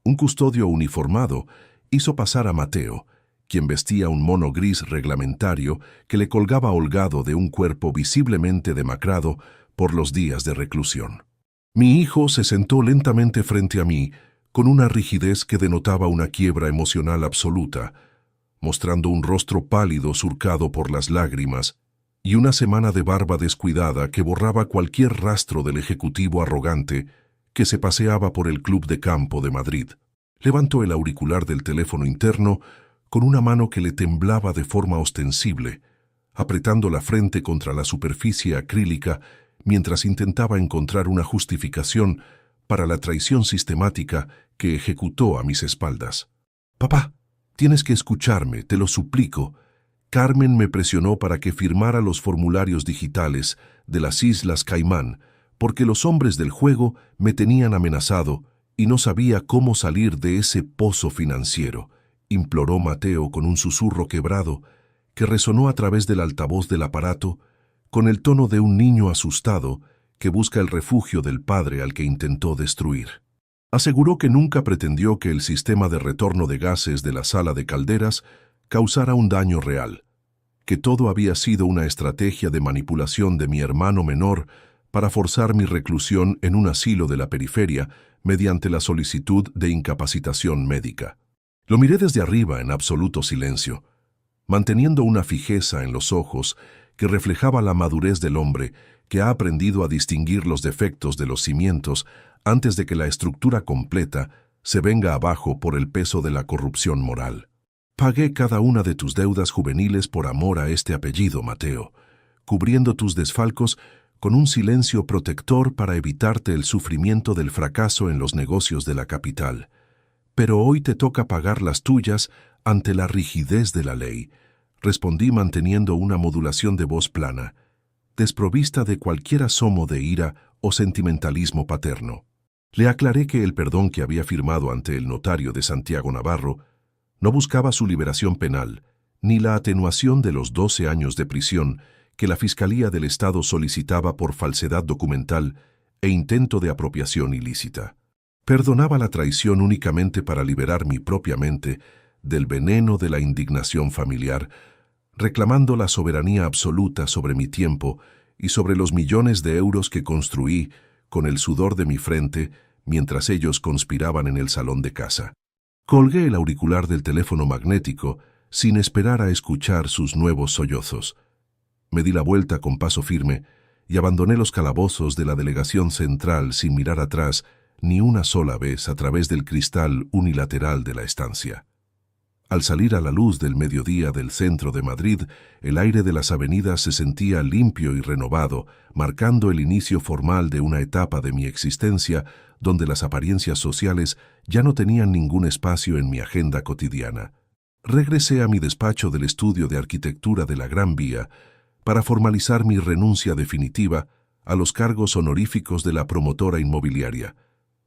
un custodio uniformado hizo pasar a Mateo, quien vestía un mono gris reglamentario que le colgaba holgado de un cuerpo visiblemente demacrado por los días de reclusión. Mi hijo se sentó lentamente frente a mí, con una rigidez que denotaba una quiebra emocional absoluta, mostrando un rostro pálido surcado por las lágrimas y una semana de barba descuidada que borraba cualquier rastro del ejecutivo arrogante que se paseaba por el club de campo de Madrid. Levantó el auricular del teléfono interno con una mano que le temblaba de forma ostensible, apretando la frente contra la superficie acrílica mientras intentaba encontrar una justificación para la traición sistemática que ejecutó a mis espaldas. «Papá, tienes que escucharme, te lo suplico». Carmen me presionó para que firmara los formularios digitales de las Islas Caimán, porque los hombres del juego me tenían amenazado y no sabía cómo salir de ese pozo financiero, imploró Mateo con un susurro quebrado que resonó a través del altavoz del aparato con el tono de un niño asustado que busca el refugio del padre al que intentó destruir. Aseguró que nunca pretendió que el sistema de retorno de gases de la sala de calderas causara un daño real, que todo había sido una estrategia de manipulación de mi hermano menor para forzar mi reclusión en un asilo de la periferia mediante la solicitud de incapacitación médica. Lo miré desde arriba en absoluto silencio, manteniendo una fijeza en los ojos que reflejaba la madurez del hombre que ha aprendido a distinguir los defectos de los cimientos antes de que la estructura completa se venga abajo por el peso de la corrupción moral. Pagué cada una de tus deudas juveniles por amor a este apellido, Mateo, cubriendo tus desfalcos con un silencio protector para evitarte el sufrimiento del fracaso en los negocios de la capital. Pero hoy te toca pagar las tuyas ante la rigidez de la ley, respondí manteniendo una modulación de voz plana, desprovista de cualquier asomo de ira o sentimentalismo paterno. Le aclaré que el perdón que había firmado ante el notario de Santiago Navarro no buscaba su liberación penal, ni la atenuación de los 12 años de prisión que la Fiscalía del Estado solicitaba por falsedad documental e intento de apropiación ilícita. Perdonaba la traición únicamente para liberar mi propia mente del veneno de la indignación familiar, reclamando la soberanía absoluta sobre mi tiempo y sobre los millones de euros que construí con el sudor de mi frente mientras ellos conspiraban en el salón de casa. Colgué el auricular del teléfono magnético sin esperar a escuchar sus nuevos sollozos. Me di la vuelta con paso firme y abandoné los calabozos de la delegación central sin mirar atrás ni una sola vez a través del cristal unilateral de la estancia. Al salir a la luz del mediodía del centro de Madrid, el aire de las avenidas se sentía limpio y renovado, marcando el inicio formal de una etapa de mi existencia donde las apariencias sociales ya no tenían ningún espacio en mi agenda cotidiana. Regresé a mi despacho del estudio de arquitectura de la Gran Vía para formalizar mi renuncia definitiva a los cargos honoríficos de la promotora inmobiliaria,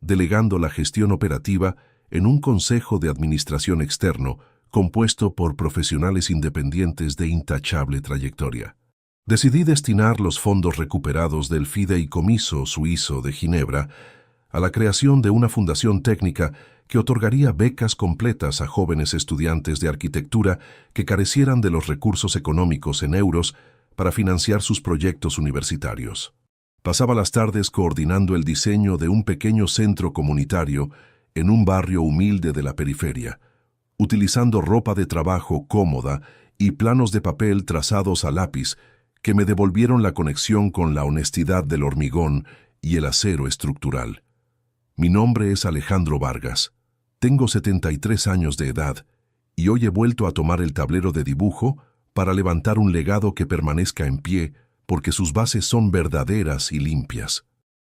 delegando la gestión operativa en un consejo de administración externo compuesto por profesionales independientes de intachable trayectoria. Decidí destinar los fondos recuperados del Fideicomiso Suizo de Ginebra a la creación de una fundación técnica que otorgaría becas completas a jóvenes estudiantes de arquitectura que carecieran de los recursos económicos en euros para financiar sus proyectos universitarios. Pasaba las tardes coordinando el diseño de un pequeño centro comunitario en un barrio humilde de la periferia, utilizando ropa de trabajo cómoda y planos de papel trazados a lápiz que me devolvieron la conexión con la honestidad del hormigón y el acero estructural. Mi nombre es Alejandro Vargas, tengo 73 años de edad y hoy he vuelto a tomar el tablero de dibujo para levantar un legado que permanezca en pie porque sus bases son verdaderas y limpias.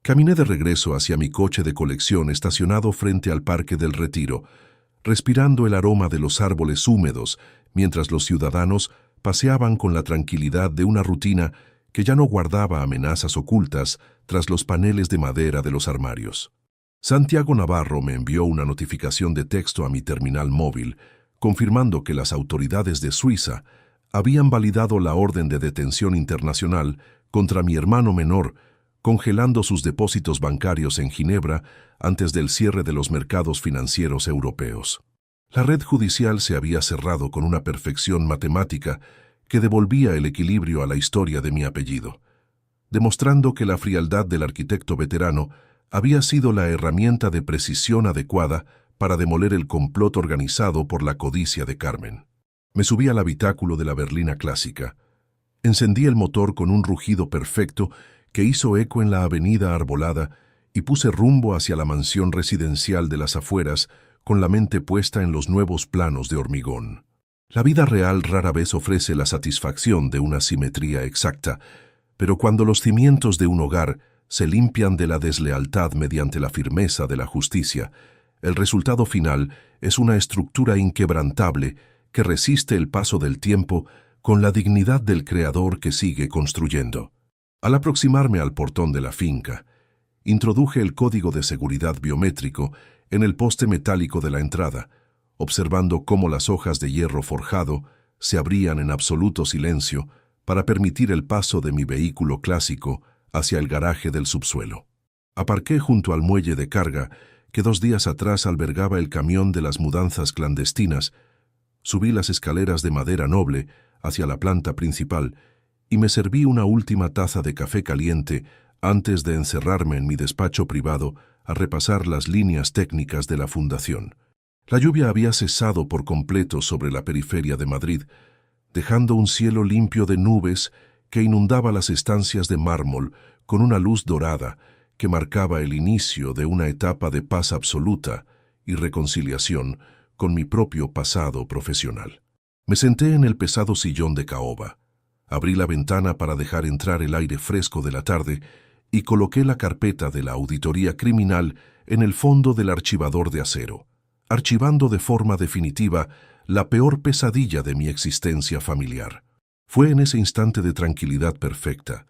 Caminé de regreso hacia mi coche de colección estacionado frente al Parque del Retiro, respirando el aroma de los árboles húmedos mientras los ciudadanos paseaban con la tranquilidad de una rutina que ya no guardaba amenazas ocultas tras los paneles de madera de los armarios. Santiago Navarro me envió una notificación de texto a mi terminal móvil, confirmando que las autoridades de Suiza habían validado la orden de detención internacional contra mi hermano menor, congelando sus depósitos bancarios en Ginebra antes del cierre de los mercados financieros europeos. La red judicial se había cerrado con una perfección matemática que devolvía el equilibrio a la historia de mi apellido, demostrando que la frialdad del arquitecto veterano había sido la herramienta de precisión adecuada para demoler el complot organizado por la codicia de Carmen. Me subí al habitáculo de la berlina clásica. Encendí el motor con un rugido perfecto que hizo eco en la avenida arbolada y puse rumbo hacia la mansión residencial de las afueras con la mente puesta en los nuevos planos de hormigón. La vida real rara vez ofrece la satisfacción de una simetría exacta, pero cuando los cimientos de un hogar se limpian de la deslealtad mediante la firmeza de la justicia, el resultado final es una estructura inquebrantable que resiste el paso del tiempo con la dignidad del creador que sigue construyendo. Al aproximarme al portón de la finca, introduje el código de seguridad biométrico en el poste metálico de la entrada, observando cómo las hojas de hierro forjado se abrían en absoluto silencio para permitir el paso de mi vehículo clásico hacia el garaje del subsuelo. Aparqué junto al muelle de carga que 2 días atrás albergaba el camión de las mudanzas clandestinas, subí las escaleras de madera noble hacia la planta principal y me serví una última taza de café caliente antes de encerrarme en mi despacho privado a repasar las líneas técnicas de la fundación. La lluvia había cesado por completo sobre la periferia de Madrid, dejando un cielo limpio de nubes que inundaba las estancias de mármol con una luz dorada que marcaba el inicio de una etapa de paz absoluta y reconciliación con mi propio pasado profesional. Me senté en el pesado sillón de caoba, abrí la ventana para dejar entrar el aire fresco de la tarde y coloqué la carpeta de la auditoría criminal en el fondo del archivador de acero, archivando de forma definitiva la peor pesadilla de mi existencia familiar. Fue en ese instante de tranquilidad perfecta,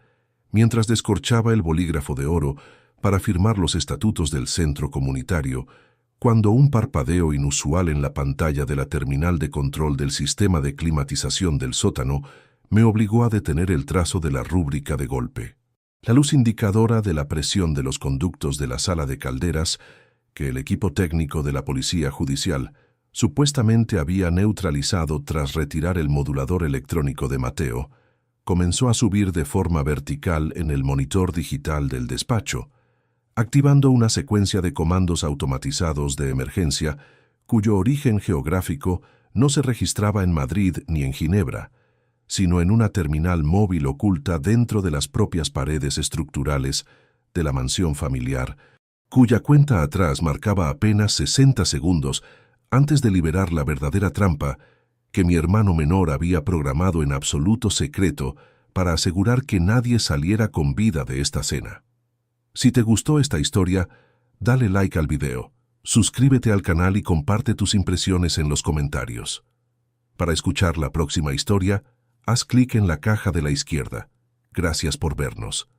mientras descorchaba el bolígrafo de oro para firmar los estatutos del centro comunitario, cuando un parpadeo inusual en la pantalla de la terminal de control del sistema de climatización del sótano me obligó a detener el trazo de la rúbrica de golpe. La luz indicadora de la presión de los conductos de la sala de calderas, que el equipo técnico de la Policía Judicial supuestamente había neutralizado tras retirar el modulador electrónico de Mateo, comenzó a subir de forma vertical en el monitor digital del despacho, activando una secuencia de comandos automatizados de emergencia cuyo origen geográfico no se registraba en Madrid ni en Ginebra, sino en una terminal móvil oculta dentro de las propias paredes estructurales de la mansión familiar, cuya cuenta atrás marcaba apenas 60 segundos antes de liberar la verdadera trampa que mi hermano menor había programado en absoluto secreto para asegurar que nadie saliera con vida de esta cena. Si te gustó esta historia, dale like al video, suscríbete al canal y comparte tus impresiones en los comentarios. Para escuchar la próxima historia, haz clic en la caja de la izquierda. Gracias por vernos.